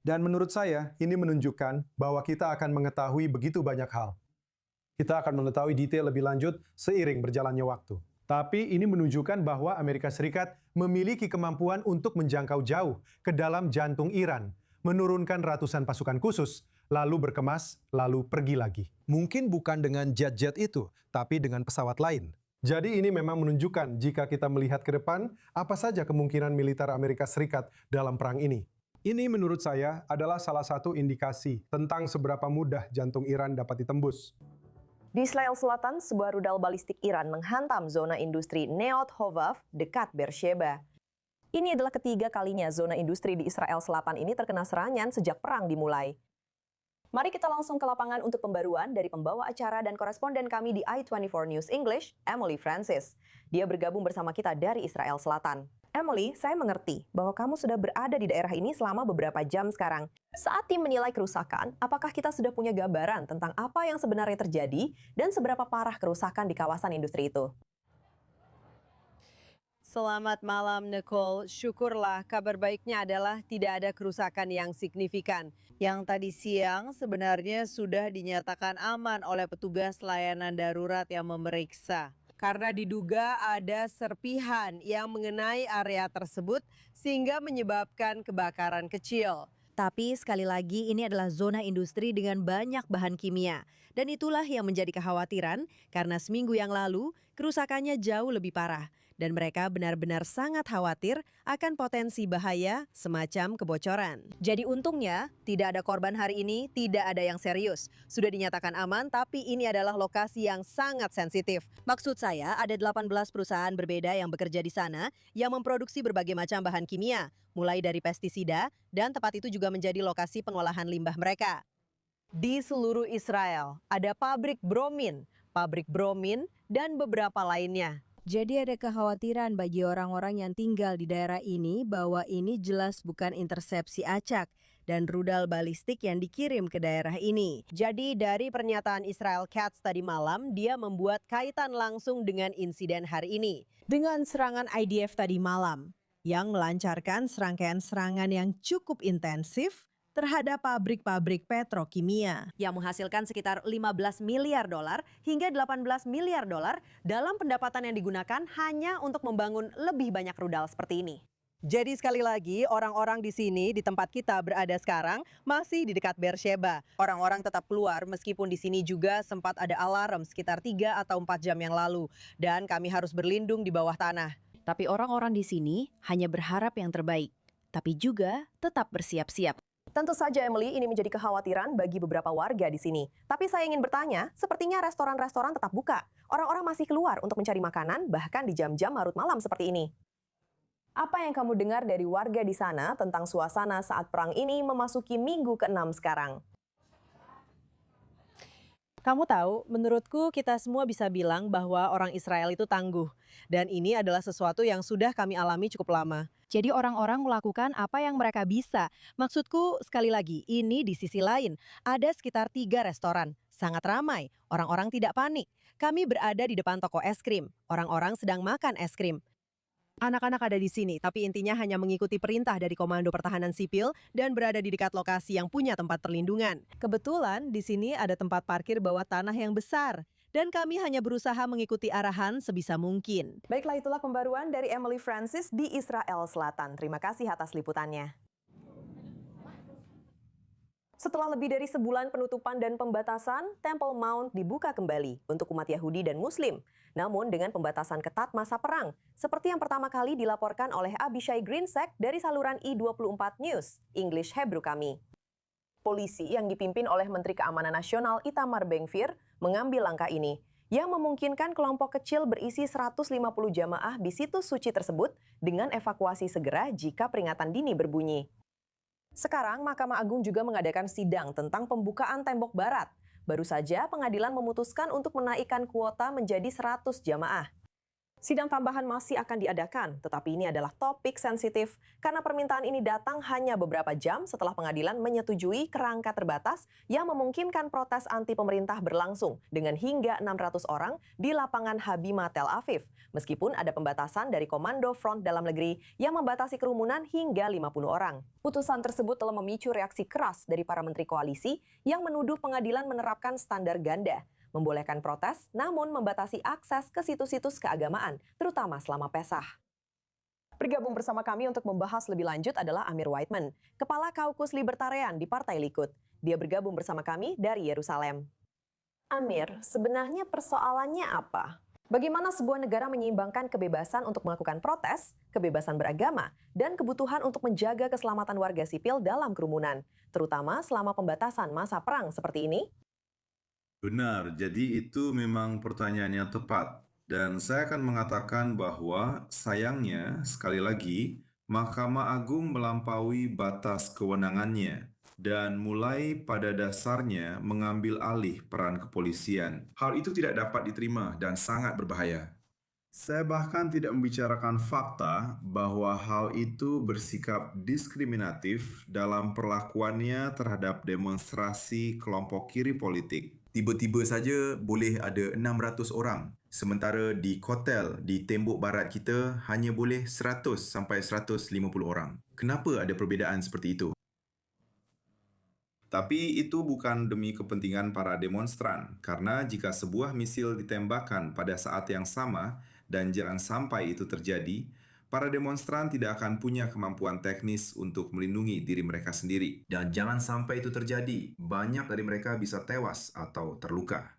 Dan menurut saya, ini menunjukkan bahwa kita akan mengetahui begitu banyak hal. Kita akan mengetahui detail lebih lanjut seiring berjalannya waktu. Tapi ini menunjukkan bahwa Amerika Serikat memiliki kemampuan untuk menjangkau jauh ke dalam jantung Iran, menurunkan ratusan pasukan khusus, lalu berkemas, lalu pergi lagi. Mungkin bukan dengan jet-jet itu, tapi dengan pesawat lain. Jadi ini memang menunjukkan jika kita melihat ke depan, apa saja kemungkinan militer Amerika Serikat dalam perang ini. Ini menurut saya adalah salah satu indikasi tentang seberapa mudah jantung Iran dapat ditembus. Di Israel Selatan, sebuah rudal balistik Iran menghantam zona industri Neot Hovav dekat Beersheba. Ini adalah ketiga kalinya zona industri di Israel Selatan ini terkena serangan sejak perang dimulai. Mari kita langsung ke lapangan untuk pembaruan dari pembawa acara dan koresponden kami di i24 News English, Emily Francis. Dia bergabung bersama kita dari Israel Selatan. Emily, saya mengerti bahwa kamu sudah berada di daerah ini selama beberapa jam sekarang. Saat tim menilai kerusakan, apakah kita sudah punya gambaran tentang apa yang sebenarnya terjadi dan seberapa parah kerusakan di kawasan industri itu? Selamat malam, Nicole. Syukurlah, kabar baiknya adalah tidak ada kerusakan yang signifikan. Yang tadi siang sebenarnya sudah dinyatakan aman oleh petugas layanan darurat yang memeriksa. Karena diduga ada serpihan yang mengenai area tersebut sehingga menyebabkan kebakaran kecil. Tapi sekali lagi ini adalah zona industri dengan banyak bahan kimia. Dan itulah yang menjadi kekhawatiran karena seminggu yang lalu kerusakannya jauh lebih parah. Dan mereka benar-benar sangat khawatir akan potensi bahaya semacam kebocoran. Jadi untungnya tidak ada korban hari ini, tidak ada yang serius. Sudah dinyatakan aman, tapi ini adalah lokasi yang sangat sensitif. Maksud saya ada 18 perusahaan berbeda yang bekerja di sana yang memproduksi berbagai macam bahan kimia, mulai dari pestisida dan tempat itu juga menjadi lokasi pengolahan limbah mereka. Di seluruh Israel ada pabrik bromin, dan beberapa lainnya. Jadi ada kekhawatiran bagi orang-orang yang tinggal di daerah ini bahwa ini jelas bukan intersepsi acak dan rudal balistik yang dikirim ke daerah ini. Jadi dari pernyataan Israel Katz tadi malam, dia membuat kaitan langsung dengan insiden hari ini. Dengan serangan IDF tadi malam yang melancarkan serangkaian serangan yang cukup intensif terhadap pabrik-pabrik petrokimia yang menghasilkan sekitar 15 miliar dolar hingga 18 miliar dolar dalam pendapatan yang digunakan hanya untuk membangun lebih banyak rudal seperti ini. Jadi sekali lagi orang-orang di sini di tempat kita berada sekarang masih di dekat Beersheba. Orang-orang tetap keluar meskipun di sini juga sempat ada alarm sekitar 3 atau 4 jam yang lalu. Dan kami harus berlindung di bawah tanah. Tapi orang-orang di sini hanya berharap yang terbaik, tapi juga tetap bersiap-siap. Tentu saja Emily, ini menjadi kekhawatiran bagi beberapa warga di sini. Tapi saya ingin bertanya, sepertinya restoran-restoran tetap buka. Orang-orang masih keluar untuk mencari makanan bahkan di jam-jam larut malam seperti ini. Apa yang kamu dengar dari warga di sana tentang suasana saat perang ini memasuki minggu ke-6 sekarang? Kamu tahu, menurutku kita semua bisa bilang bahwa orang Israel itu tangguh. Dan ini adalah sesuatu yang sudah kami alami cukup lama. Jadi orang-orang melakukan apa yang mereka bisa. Maksudku, sekali lagi, ini di sisi lain. Ada sekitar 3 restoran. Sangat ramai. Orang-orang tidak panik. Kami berada di depan toko es krim. Orang-orang sedang makan es krim. Anak-anak ada di sini, tapi intinya hanya mengikuti perintah dari Komando Pertahanan Sipil dan berada di dekat lokasi yang punya tempat perlindungan. Kebetulan di sini ada tempat parkir bawah tanah yang besar. Dan kami hanya berusaha mengikuti arahan sebisa mungkin. Baiklah, itulah pembaruan dari Emily Francis di Israel Selatan. Terima kasih atas liputannya. Setelah lebih dari sebulan penutupan dan pembatasan, Temple Mount dibuka kembali untuk umat Yahudi dan Muslim. Namun dengan pembatasan ketat masa perang, seperti yang pertama kali dilaporkan oleh Abishai Greensack dari saluran I24 News, English Hebrew kami. Polisi yang dipimpin oleh Menteri Keamanan Nasional Itamar Ben-Gvir mengambil langkah ini, yang memungkinkan kelompok kecil berisi 150 jamaah di situs suci tersebut dengan evakuasi segera jika peringatan dini berbunyi. Sekarang, Mahkamah Agung juga mengadakan sidang tentang pembukaan tembok barat. Baru saja pengadilan memutuskan untuk menaikkan kuota menjadi 100 jamaah. Sidang tambahan masih akan diadakan, tetapi ini adalah topik sensitif karena permintaan ini datang hanya beberapa jam setelah pengadilan menyetujui kerangka terbatas yang memungkinkan protes anti pemerintah berlangsung dengan hingga 600 orang di lapangan Habima Tel Aviv, meskipun ada pembatasan dari Komando Front Dalam Negeri yang membatasi kerumunan hingga 50 orang. Putusan tersebut telah memicu reaksi keras dari para menteri koalisi yang menuduh pengadilan menerapkan standar ganda, membolehkan protes, namun membatasi akses ke situs-situs keagamaan, terutama selama Pesah. Bergabung bersama kami untuk membahas lebih lanjut adalah Amir Whiteman, Kepala Kaukus Libertarian di Partai Likud. Dia bergabung bersama kami dari Yerusalem. Amir, sebenarnya persoalannya apa? Bagaimana sebuah negara menyeimbangkan kebebasan untuk melakukan protes, kebebasan beragama, dan kebutuhan untuk menjaga keselamatan warga sipil dalam kerumunan, terutama selama pembatasan masa perang seperti ini? Benar, jadi itu memang pertanyaan yang tepat. Dan saya akan mengatakan bahwa sayangnya, sekali lagi, Mahkamah Agung melampaui batas kewenangannya dan mulai pada dasarnya mengambil alih peran kepolisian. Hal itu tidak dapat diterima dan sangat berbahaya. Saya bahkan tidak membicarakan fakta bahwa hal itu bersikap diskriminatif dalam perlakuannya terhadap demonstrasi kelompok kiri politik. Tiba-tiba saja boleh ada 600 orang. Sementara di Kotel, di tembok barat kita, hanya boleh 100 sampai 150 orang. Kenapa ada perbezaan seperti itu? Tapi itu bukan demi kepentingan para demonstran, karena jika sebuah misil ditembakkan pada saat yang sama dan jangan sampai itu terjadi, para demonstran tidak akan punya kemampuan teknis untuk melindungi diri mereka sendiri. Dan jangan sampai itu terjadi, banyak dari mereka bisa tewas atau terluka.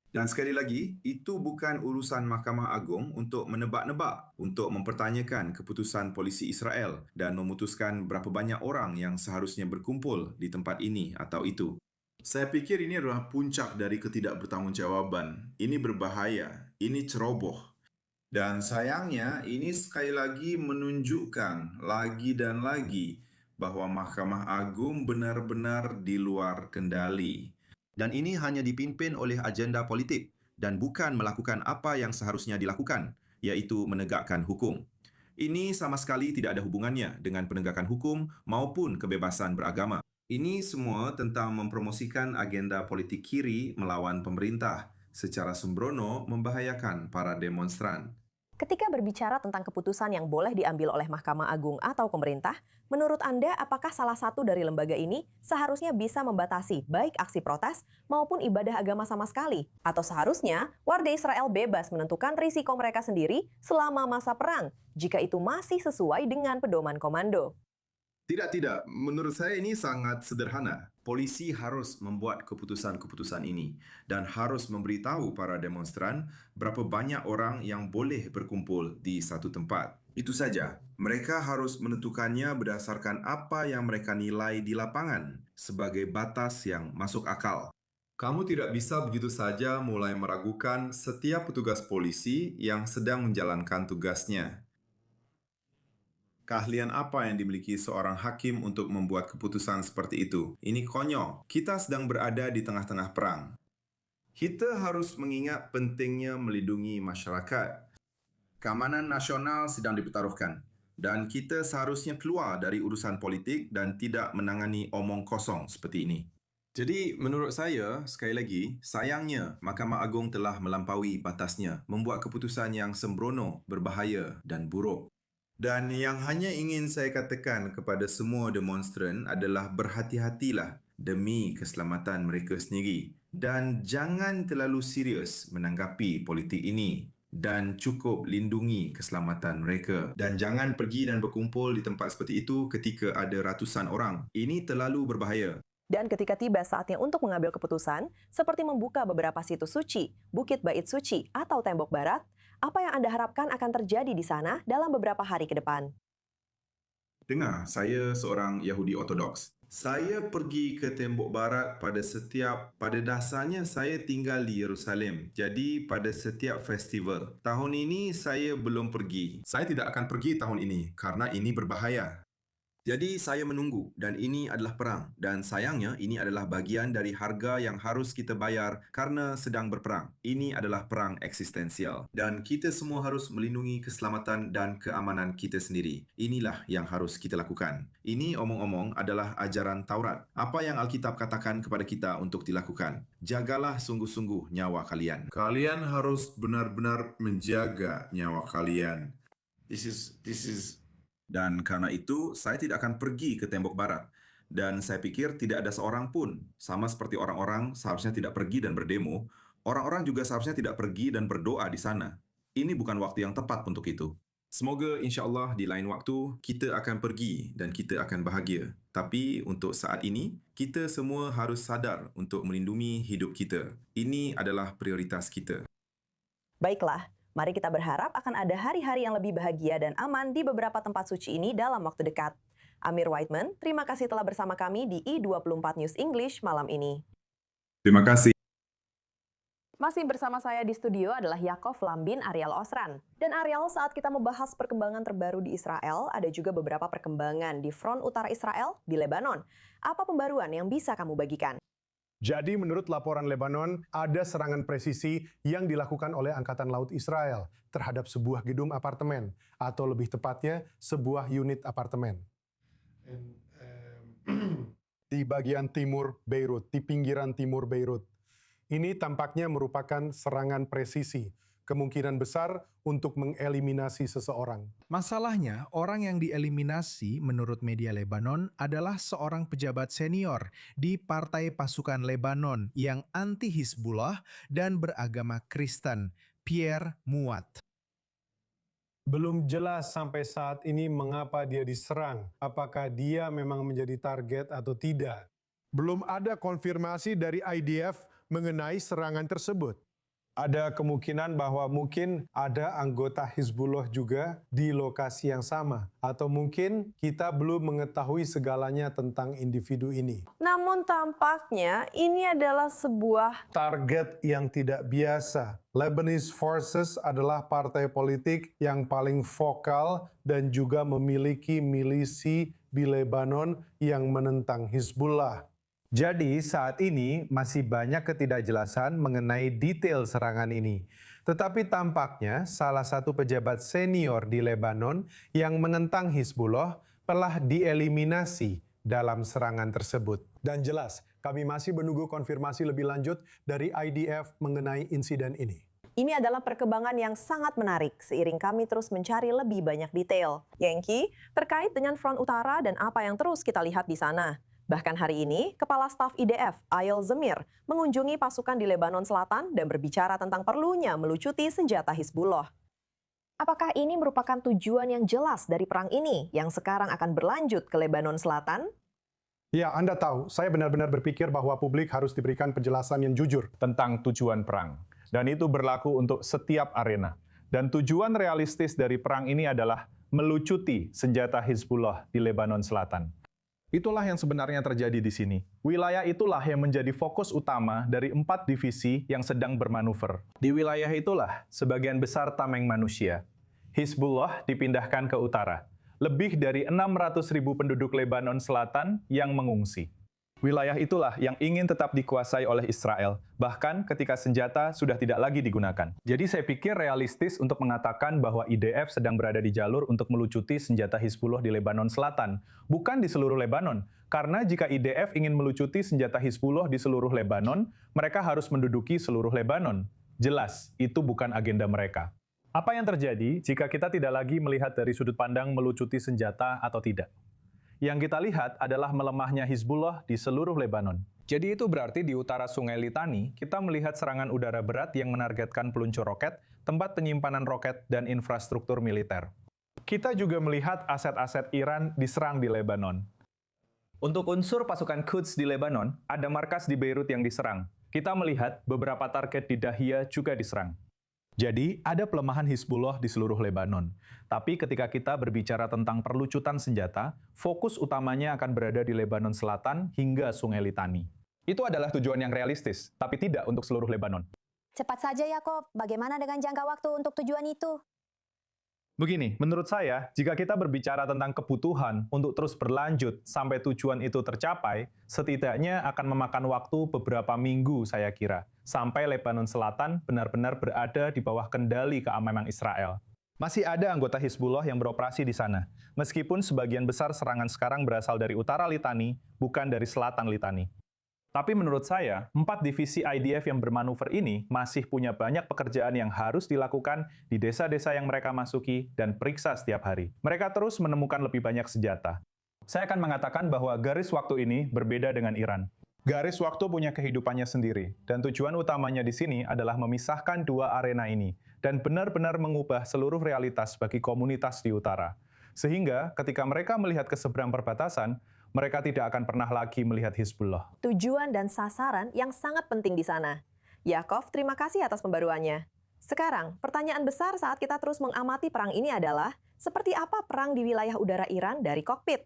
Dan sekali lagi, itu bukan urusan Mahkamah Agung untuk menebak-nebak, untuk mempertanyakan keputusan polisi Israel dan memutuskan berapa banyak orang yang seharusnya berkumpul di tempat ini atau itu. Saya pikir ini adalah puncak dari ketidakbertanggungjawaban. Ini berbahaya, ini ceroboh. Dan sayangnya, ini sekali lagi menunjukkan lagi dan lagi bahwa Mahkamah Agung benar-benar di luar kendali. Dan ini hanya dipimpin oleh agenda politik dan bukan melakukan apa yang seharusnya dilakukan, yaitu menegakkan hukum. Ini sama sekali tidak ada hubungannya dengan penegakan hukum maupun kebebasan beragama. Ini semua tentang mempromosikan agenda politik kiri melawan pemerintah, secara sembrono membahayakan para demonstran. Ketika berbicara tentang keputusan yang boleh diambil oleh Mahkamah Agung atau pemerintah, menurut Anda apakah salah satu dari lembaga ini seharusnya bisa membatasi baik aksi protes maupun ibadah agama sama sekali? Atau seharusnya warga Israel bebas menentukan risiko mereka sendiri selama masa perang, jika itu masih sesuai dengan pedoman komando? Tidak. Menurut saya ini sangat sederhana. Polisi harus membuat keputusan-keputusan ini dan harus memberitahu para demonstran berapa banyak orang yang boleh berkumpul di satu tempat. Itu saja. Mereka harus menentukannya berdasarkan apa yang mereka nilai di lapangan sebagai batas yang masuk akal. Kamu tidak bisa begitu saja mulai meragukan setiap petugas polisi yang sedang menjalankan tugasnya. Keahlian apa yang dimiliki seorang hakim untuk membuat keputusan seperti itu? Ini konyol. Kita sedang berada di tengah-tengah perang. Kita harus mengingat pentingnya melindungi masyarakat. Keamanan nasional sedang dipertaruhkan. Dan kita seharusnya keluar dari urusan politik dan tidak menangani omong kosong seperti ini. Jadi, menurut saya, sekali lagi, sayangnya Mahkamah Agung telah melampaui batasnya, membuat keputusan yang sembrono, berbahaya dan buruk. Dan yang hanya ingin saya katakan kepada semua demonstran adalah berhati-hatilah demi keselamatan mereka sendiri. Dan jangan terlalu serius menanggapi politik ini. Dan cukup lindungi keselamatan mereka. Dan jangan pergi dan berkumpul di tempat seperti itu ketika ada ratusan orang. Ini terlalu berbahaya. Dan ketika tiba saatnya untuk mengambil keputusan, seperti membuka beberapa situs suci, Bukit Bait Suci, atau Tembok Barat, apa yang Anda harapkan akan terjadi di sana dalam beberapa hari ke depan? Dengar, saya seorang Yahudi Ortodoks. Saya pergi ke Tembok Barat pada dasarnya saya tinggal di Yerusalem. Jadi pada setiap festival. Tahun ini saya belum pergi. Saya tidak akan pergi tahun ini karena ini berbahaya. Jadi saya menunggu dan ini adalah perang. Dan sayangnya ini adalah bagian dari harga yang harus kita bayar karena sedang berperang. Ini adalah perang eksistensial. Dan kita semua harus melindungi keselamatan dan keamanan kita sendiri. Inilah yang harus kita lakukan. Ini omong-omong adalah ajaran Taurat. Apa yang Alkitab katakan kepada kita untuk dilakukan? Jagalah sungguh-sungguh nyawa kalian. Kalian harus benar-benar menjaga nyawa kalian. Dan karena itu, saya tidak akan pergi ke Tembok Barat. Dan saya pikir tidak ada seorang pun, sama seperti orang-orang seharusnya tidak pergi dan berdemo, orang-orang juga seharusnya tidak pergi dan berdoa di sana. Ini bukan waktu yang tepat untuk itu. Semoga insya Allah di lain waktu kita akan pergi dan kita akan bahagia. Tapi untuk saat ini, kita semua harus sadar untuk melindungi hidup kita. Ini adalah prioritas kita. Baiklah. Mari kita berharap akan ada hari-hari yang lebih bahagia dan aman di beberapa tempat suci ini dalam waktu dekat. Amir Whiteman, terima kasih telah bersama kami di I24 News English malam ini. Terima kasih. Masih bersama saya di studio adalah Yakov Lambin Ariel Osran. Dan Ariel, saat kita membahas perkembangan terbaru di Israel, ada juga beberapa perkembangan di front utara Israel, di Lebanon. Apa pembaruan yang bisa kamu bagikan? Jadi menurut laporan Lebanon, ada serangan presisi yang dilakukan oleh Angkatan Laut Israel terhadap sebuah gedung apartemen, atau lebih tepatnya sebuah unit apartemen. Di bagian timur Beirut, di pinggiran timur Beirut. Ini tampaknya merupakan serangan presisi, kemungkinan besar untuk mengeliminasi seseorang. Masalahnya, orang yang dieliminasi menurut media Lebanon adalah seorang pejabat senior di Partai Pasukan Lebanon yang anti-Hizbullah dan beragama Kristen, Pierre Mouat. Belum jelas sampai saat ini mengapa dia diserang, apakah dia memang menjadi target atau tidak. Belum ada konfirmasi dari IDF mengenai serangan tersebut. Ada kemungkinan bahwa mungkin ada anggota Hizbullah juga di lokasi yang sama. Atau mungkin kita belum mengetahui segalanya tentang individu ini. Namun tampaknya ini adalah sebuah target yang tidak biasa. Lebanese Forces adalah partai politik yang paling vokal dan juga memiliki milisi di Lebanon yang menentang Hizbullah. Jadi saat ini masih banyak ketidakjelasan mengenai detail serangan ini. Tetapi tampaknya salah satu pejabat senior di Lebanon yang menentang Hizbullah telah dieliminasi dalam serangan tersebut. Dan jelas, kami masih menunggu konfirmasi lebih lanjut dari IDF mengenai insiden ini. Ini adalah perkembangan yang sangat menarik seiring kami terus mencari lebih banyak detail. Yankee, terkait dengan front utara dan apa yang terus kita lihat di sana. Bahkan hari ini, Kepala Staf IDF, Ayel Zemir, mengunjungi pasukan di Lebanon Selatan dan berbicara tentang perlunya melucuti senjata Hizbullah. Apakah ini merupakan tujuan yang jelas dari perang ini yang sekarang akan berlanjut ke Lebanon Selatan? Ya, Anda tahu, saya benar-benar berpikir bahwa publik harus diberikan penjelasan yang jujur tentang tujuan perang. Dan itu berlaku untuk setiap arena. Dan tujuan realistis dari perang ini adalah melucuti senjata Hizbullah di Lebanon Selatan. Itulah yang sebenarnya terjadi di sini. Wilayah itulah yang menjadi fokus utama dari 4 divisi yang sedang bermanuver. Di wilayah itulah sebagian besar tameng manusia. Hizbullah dipindahkan ke utara. Lebih dari 600.000 penduduk Lebanon Selatan yang mengungsi. Wilayah itulah yang ingin tetap dikuasai oleh Israel, bahkan ketika senjata sudah tidak lagi digunakan. Jadi saya pikir realistis untuk mengatakan bahwa IDF sedang berada di jalur untuk melucuti senjata Hizbullah di Lebanon Selatan, bukan di seluruh Lebanon. Karena jika IDF ingin melucuti senjata Hizbullah di seluruh Lebanon, mereka harus menduduki seluruh Lebanon. Jelas, itu bukan agenda mereka. Apa yang terjadi jika kita tidak lagi melihat dari sudut pandang melucuti senjata atau tidak? Yang kita lihat adalah melemahnya Hizbullah di seluruh Lebanon. Jadi itu berarti di utara Sungai Litani, kita melihat serangan udara berat yang menargetkan peluncur roket, tempat penyimpanan roket, dan infrastruktur militer. Kita juga melihat aset-aset Iran diserang di Lebanon. Untuk unsur pasukan Quds di Lebanon, ada markas di Beirut yang diserang. Kita melihat beberapa target di Dahia juga diserang. Jadi, ada pelemahan Hizbullah di seluruh Lebanon. Tapi ketika kita berbicara tentang perlucutan senjata, fokus utamanya akan berada di Lebanon Selatan hingga Sungai Litani. Itu adalah tujuan yang realistis, tapi tidak untuk seluruh Lebanon. Cepat saja, Yakob. Bagaimana dengan jangka waktu untuk tujuan itu? Begini, menurut saya, jika kita berbicara tentang kebutuhan untuk terus berlanjut sampai tujuan itu tercapai, setidaknya akan memakan waktu beberapa minggu, saya kira, sampai Lebanon Selatan benar-benar berada di bawah kendali keamanan Israel. Masih ada anggota Hizbullah yang beroperasi di sana, meskipun sebagian besar serangan sekarang berasal dari utara Litani, bukan dari selatan Litani. Tapi menurut saya, 4 divisi IDF yang bermanuver ini masih punya banyak pekerjaan yang harus dilakukan di desa-desa yang mereka masuki dan periksa setiap hari. Mereka terus menemukan lebih banyak senjata. Saya akan mengatakan bahwa garis waktu ini berbeda dengan Iran. Garis waktu punya kehidupannya sendiri, dan tujuan utamanya di sini adalah memisahkan dua arena ini, dan benar-benar mengubah seluruh realitas bagi komunitas di utara. Sehingga ketika mereka melihat ke seberang perbatasan, mereka tidak akan pernah lagi melihat Hizbullah. Tujuan dan sasaran yang sangat penting di sana. Yakov, terima kasih atas pembaruannya. Sekarang, pertanyaan besar saat kita terus mengamati perang ini adalah, seperti apa perang di wilayah udara Iran dari kokpit?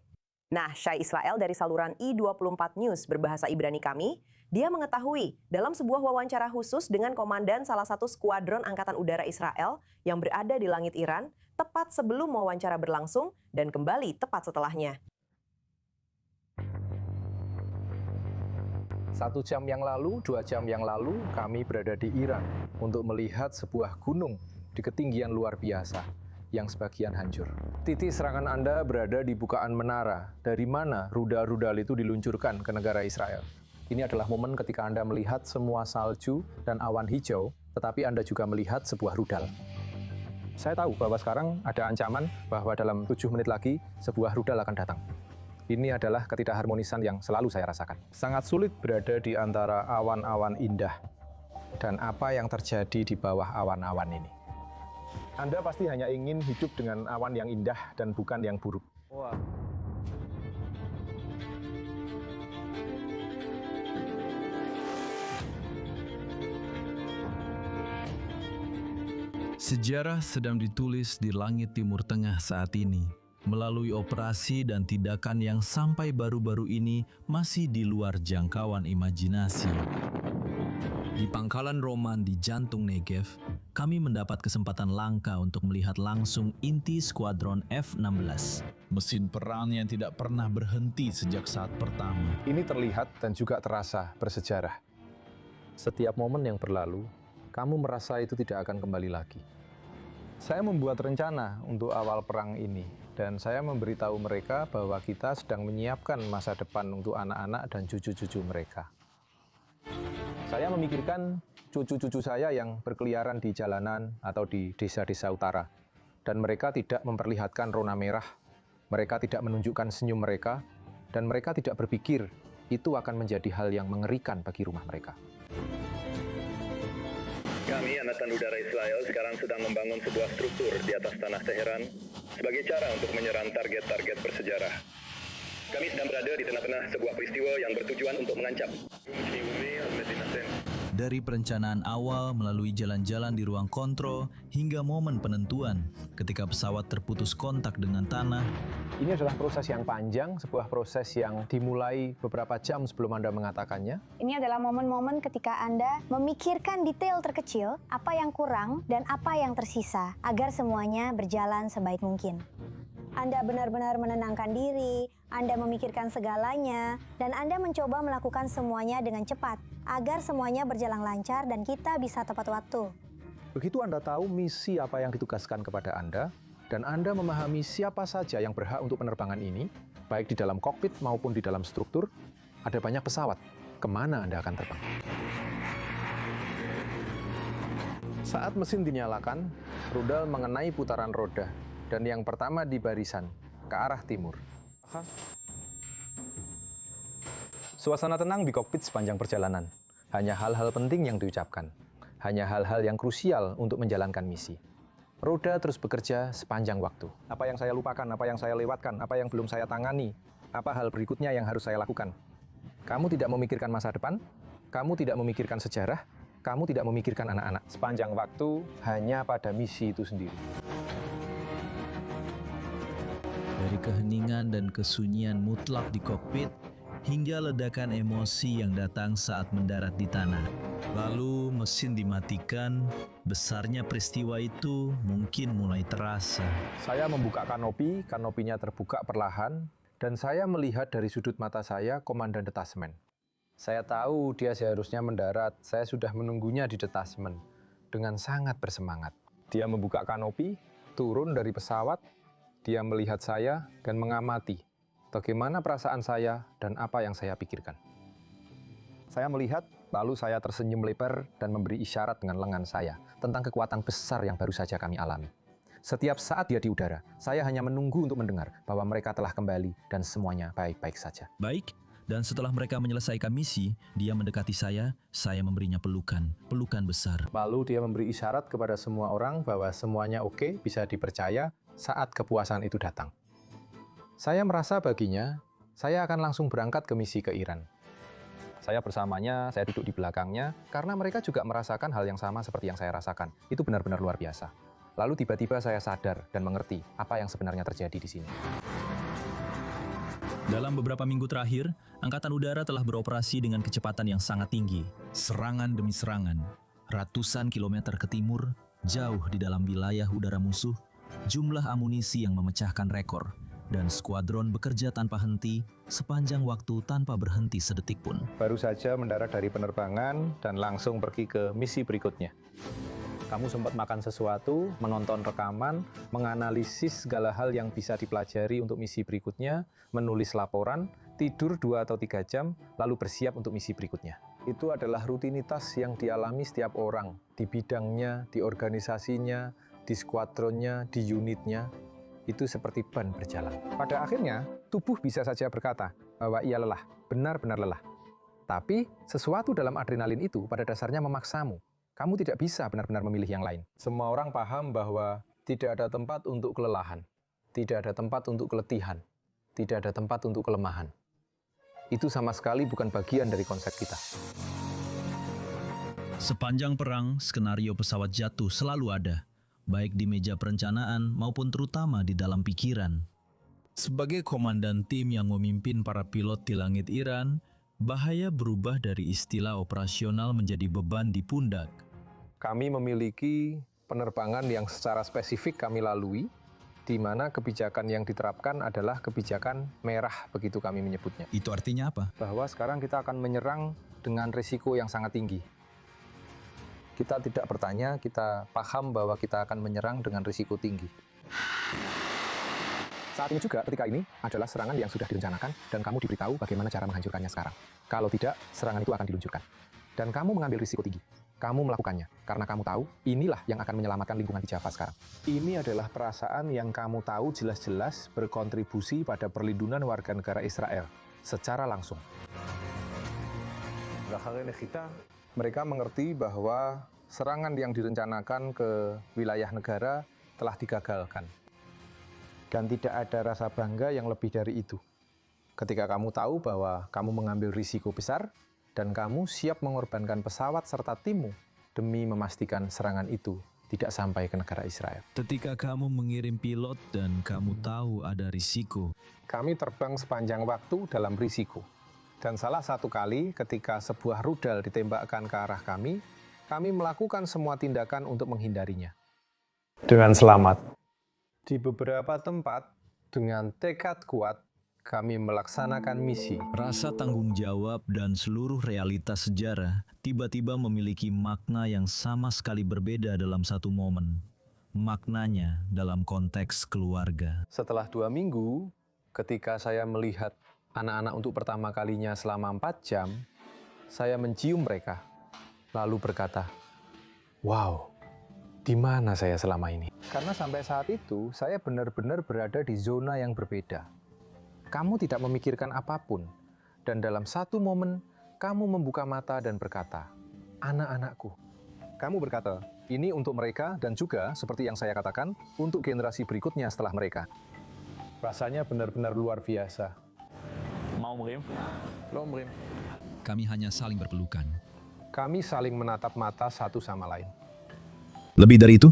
Nah, Syai Ismail dari saluran I24 News berbahasa Ibrani kami, dia mengetahui dalam sebuah wawancara khusus dengan komandan salah satu skuadron Angkatan Udara Israel yang berada di langit Iran, tepat sebelum wawancara berlangsung dan kembali tepat setelahnya. 1 jam yang lalu, 2 jam yang lalu, kami berada di Iran untuk melihat sebuah gunung di ketinggian luar biasa yang sebagian hancur. Titik serangan Anda berada di bukaan menara, dari mana rudal-rudal itu diluncurkan ke negara Israel. Ini adalah momen ketika Anda melihat semua salju dan awan hijau, tetapi Anda juga melihat sebuah rudal. Saya tahu bahwa sekarang ada ancaman bahwa dalam 7 menit lagi sebuah rudal akan datang. Ini adalah ketidakharmonisan yang selalu saya rasakan. Sangat sulit berada di antara awan-awan indah dan apa yang terjadi di bawah awan-awan ini. Anda pasti hanya ingin hidup dengan awan yang indah dan bukan yang buruk. Wah. Sejarah sedang ditulis di langit Timur Tengah saat ini, melalui operasi dan tindakan yang sampai baru-baru ini masih di luar jangkauan imajinasi. Di pangkalan Roman di jantung Negev, kami mendapat kesempatan langka untuk melihat langsung inti skuadron F-16. Mesin perang yang tidak pernah berhenti sejak saat pertama. Ini terlihat dan juga terasa bersejarah. Setiap momen yang berlalu, kamu merasa itu tidak akan kembali lagi. Saya membuat rencana untuk awal perang ini, dan saya memberitahu mereka bahwa kita sedang menyiapkan masa depan untuk anak-anak dan cucu-cucu mereka. Saya memikirkan cucu-cucu saya yang berkeliaran di jalanan atau di desa-desa utara. Dan mereka tidak memperlihatkan rona merah, mereka tidak menunjukkan senyum mereka, dan mereka tidak berpikir itu akan menjadi hal yang mengerikan bagi rumah mereka. Kami, Angkatan Udara Israel, sekarang sedang membangun sebuah struktur di atas tanah Teheran sebagai cara untuk menyerang target-target bersejarah. Kami sedang berada di tengah-tengah sebuah peristiwa yang bertujuan untuk mengancam. Dari perencanaan awal melalui jalan-jalan di ruang kontrol hingga momen penentuan ketika pesawat terputus kontak dengan tanah. Ini adalah proses yang panjang, sebuah proses yang dimulai beberapa jam sebelum Anda mengatakannya. Ini adalah momen-momen ketika Anda memikirkan detail terkecil, apa yang kurang dan apa yang tersisa, agar semuanya berjalan sebaik mungkin. Anda benar-benar menenangkan diri, Anda memikirkan segalanya, dan Anda mencoba melakukan semuanya dengan cepat, agar semuanya berjalan lancar dan kita bisa tepat waktu. Begitu Anda tahu misi apa yang ditugaskan kepada Anda, dan Anda memahami siapa saja yang berhak untuk penerbangan ini, baik di dalam kokpit maupun di dalam struktur, ada banyak pesawat. Kemana Anda akan terbang? Saat mesin dinyalakan, rudal mengenai putaran roda, dan yang pertama di barisan, ke arah timur. Suasana tenang di kokpit sepanjang perjalanan. Hanya hal-hal penting yang diucapkan. Hanya hal-hal yang krusial untuk menjalankan misi. Roda terus bekerja sepanjang waktu. Apa yang saya lupakan, apa yang saya lewatkan, apa yang belum saya tangani, apa hal berikutnya yang harus saya lakukan. Kamu tidak memikirkan masa depan, kamu tidak memikirkan sejarah, kamu tidak memikirkan anak-anak. Sepanjang waktu hanya pada misi itu sendiri. Dari keheningan dan kesunyian mutlak di kokpit, hingga ledakan emosi yang datang saat mendarat di tanah. Lalu mesin dimatikan, besarnya peristiwa itu mungkin mulai terasa. Saya membuka kanopi, kanopinya terbuka perlahan, dan saya melihat dari sudut mata saya komandan detasmen. Saya tahu dia seharusnya mendarat, saya sudah menunggunya di detasmen dengan sangat bersemangat. Dia membuka kanopi, turun dari pesawat, dia melihat saya dan mengamati bagaimana perasaan saya dan apa yang saya pikirkan. Saya melihat, lalu saya tersenyum lebar dan memberi isyarat dengan lengan saya tentang kekuatan besar yang baru saja kami alami. Setiap saat dia di udara, saya hanya menunggu untuk mendengar bahwa mereka telah kembali dan semuanya baik-baik saja. Baik, dan setelah mereka menyelesaikan misi, dia mendekati saya memberinya pelukan besar. Lalu dia memberi isyarat kepada semua orang bahwa semuanya oke, bisa dipercaya saat kepuasan itu datang. Saya merasa baginya, saya akan langsung berangkat ke misi ke Iran. Saya bersamanya, saya duduk di belakangnya, karena mereka juga merasakan hal yang sama seperti yang saya rasakan. Itu benar-benar luar biasa. Lalu tiba-tiba saya sadar dan mengerti apa yang sebenarnya terjadi di sini. Dalam beberapa minggu terakhir, Angkatan Udara telah beroperasi dengan kecepatan yang sangat tinggi. Serangan demi serangan, ratusan kilometer ke timur, jauh di dalam wilayah udara musuh, jumlah amunisi yang memecahkan rekor, dan skuadron bekerja tanpa henti sepanjang waktu tanpa berhenti sedetik pun. Baru saja mendarat dari penerbangan dan langsung pergi ke misi berikutnya. Kamu sempat makan sesuatu, menonton rekaman, menganalisis segala hal yang bisa dipelajari untuk misi berikutnya, menulis laporan, tidur 2 atau 3 jam, lalu bersiap untuk misi berikutnya. Itu adalah rutinitas yang dialami setiap orang, di bidangnya, di organisasinya, di skuadronnya, di unitnya. Itu seperti ban berjalan. Pada akhirnya, tubuh bisa saja berkata bahwa ia lelah, benar-benar lelah. Tapi, sesuatu dalam adrenalin itu pada dasarnya memaksamu. Kamu tidak bisa benar-benar memilih yang lain. Semua orang paham bahwa tidak ada tempat untuk kelelahan, tidak ada tempat untuk keletihan, tidak ada tempat untuk kelemahan. Itu sama sekali bukan bagian dari konsep kita. Sepanjang perang, skenario pesawat jatuh selalu ada, baik di meja perencanaan maupun terutama di dalam pikiran. Sebagai komandan tim yang memimpin para pilot di langit Iran, bahaya berubah dari istilah operasional menjadi beban di pundak. Kami memiliki penerbangan yang secara spesifik kami lalui, di mana kebijakan yang diterapkan adalah kebijakan merah, begitu kami menyebutnya. Itu artinya apa? Bahwa sekarang kita akan menyerang dengan risiko yang sangat tinggi. Kita tidak bertanya, kita paham bahwa kita akan menyerang dengan risiko tinggi. Saat ini juga, ketika ini, adalah serangan yang sudah direncanakan dan kamu diberitahu bagaimana cara menghancurkannya sekarang. Kalau tidak, serangan itu akan diluncurkan. Dan kamu mengambil risiko tinggi. Kamu melakukannya karena kamu tahu inilah yang akan menyelamatkan lingkungan di Java sekarang. Ini adalah perasaan yang kamu tahu jelas-jelas berkontribusi pada perlindungan warga negara Israel secara langsung. Mereka mengerti bahwa serangan yang direncanakan ke wilayah negara telah digagalkan. Dan tidak ada rasa bangga yang lebih dari itu. Ketika kamu tahu bahwa kamu mengambil risiko besar, dan kamu siap mengorbankan pesawat serta timmu demi memastikan serangan itu tidak sampai ke negara Israel. Ketika kamu mengirim pilot dan kamu tahu ada risiko. Kami terbang sepanjang waktu dalam risiko. Dan salah satu kali ketika sebuah rudal ditembakkan ke arah kami melakukan semua tindakan untuk menghindarinya. Dengan selamat. Di beberapa tempat, dengan tekad kuat, kami melaksanakan misi. Rasa tanggung jawab dan seluruh realitas sejarah tiba-tiba memiliki makna yang sama sekali berbeda dalam satu momen. Maknanya dalam konteks keluarga. Setelah 2 minggu, ketika saya melihat anak-anak untuk pertama kalinya selama 4 jam, saya mencium mereka, lalu berkata, "Wow, di mana saya selama ini?" Karena sampai saat itu, saya benar-benar berada di zona yang berbeda. Kamu tidak memikirkan apapun, dan dalam satu momen, kamu membuka mata dan berkata, "Anak-anakku." Kamu berkata, ini untuk mereka dan juga, seperti yang saya katakan, untuk generasi berikutnya setelah mereka. Rasanya benar-benar luar biasa. Mau Mrim? Lo Mrim. Kami hanya saling berpelukan. Kami saling menatap mata satu sama lain. Lebih dari itu?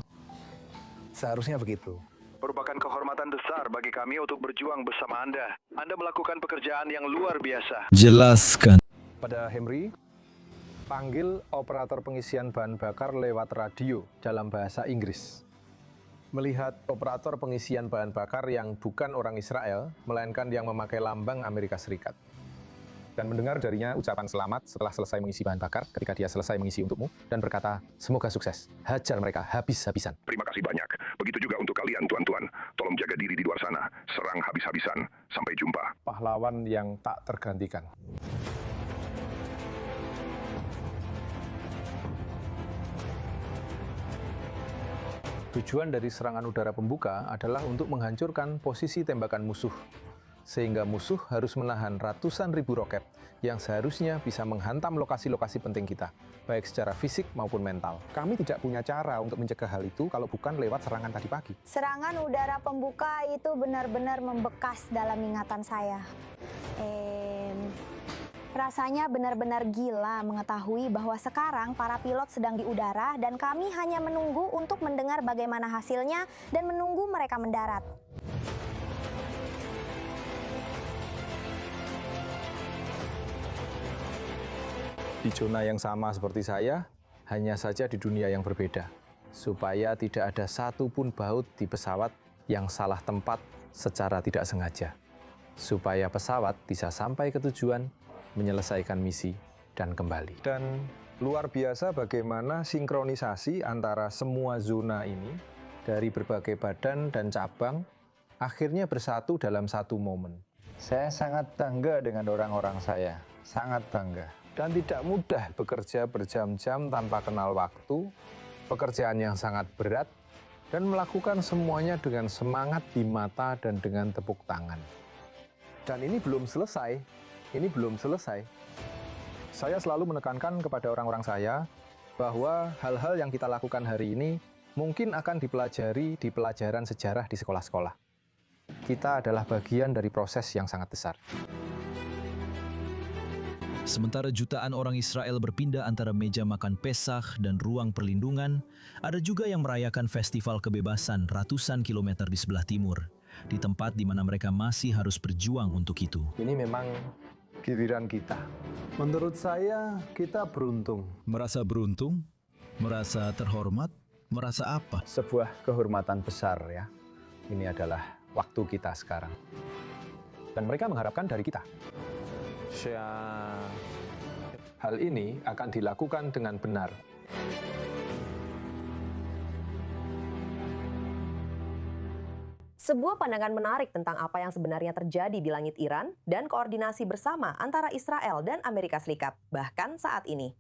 Seharusnya begitu. Merupakan kehormatan besar bagi kami untuk berjuang bersama Anda. Anda melakukan pekerjaan yang luar biasa. Jelaskan. Pada Henry, panggil operator pengisian bahan bakar lewat radio dalam bahasa Inggris. Melihat operator pengisian bahan bakar yang bukan orang Israel, melainkan yang memakai lambang Amerika Serikat. Dan mendengar darinya ucapan selamat setelah selesai mengisi bahan bakar ketika dia selesai mengisi untukmu, dan berkata, "Semoga sukses, hajar mereka habis-habisan." Terima kasih banyak. Begitu juga untuk kalian, tuan-tuan. Tolong jaga diri di luar sana. Serang habis-habisan. Sampai jumpa. Pahlawan yang tak tergantikan. Tujuan dari serangan udara pembuka adalah untuk menghancurkan posisi tembakan musuh, sehingga musuh harus menahan ratusan ribu roket yang seharusnya bisa menghantam lokasi-lokasi penting kita, baik secara fisik maupun mental. Kami tidak punya cara untuk mencegah hal itu kalau bukan lewat serangan tadi pagi. Serangan udara pembuka itu benar-benar membekas dalam ingatan saya. Rasanya benar-benar gila mengetahui bahwa sekarang para pilot sedang di udara dan kami hanya menunggu untuk mendengar bagaimana hasilnya dan menunggu mereka mendarat. Di zona yang sama seperti saya, hanya saja di dunia yang berbeda. Supaya tidak ada satupun baut di pesawat yang salah tempat secara tidak sengaja. Supaya pesawat bisa sampai ke tujuan, menyelesaikan misi, dan kembali. Dan luar biasa bagaimana sinkronisasi antara semua zona ini, dari berbagai badan dan cabang, akhirnya bersatu dalam satu momen. Saya sangat bangga dengan orang-orang saya, sangat bangga. Dan tidak mudah bekerja berjam-jam tanpa kenal waktu, pekerjaan yang sangat berat, dan melakukan semuanya dengan semangat di mata dan dengan tepuk tangan. Dan ini belum selesai. Ini belum selesai. Saya selalu menekankan kepada orang-orang saya bahwa hal-hal yang kita lakukan hari ini mungkin akan dipelajari di pelajaran sejarah di sekolah-sekolah. Kita adalah bagian dari proses yang sangat besar. Sementara jutaan orang Israel berpindah antara meja makan Pesach dan ruang perlindungan, ada juga yang merayakan festival kebebasan ratusan kilometer di sebelah timur, di tempat di mana mereka masih harus berjuang untuk itu. Ini memang giliran kita. Menurut saya, kita beruntung. Merasa beruntung? Merasa terhormat? Merasa apa? Sebuah kehormatan besar ya. Ini adalah waktu kita sekarang. Dan mereka mengharapkan dari kita. Hal ini akan dilakukan dengan benar. Sebuah pandangan menarik tentang apa yang sebenarnya terjadi di langit Iran dan koordinasi bersama antara Israel dan Amerika Serikat, bahkan saat ini.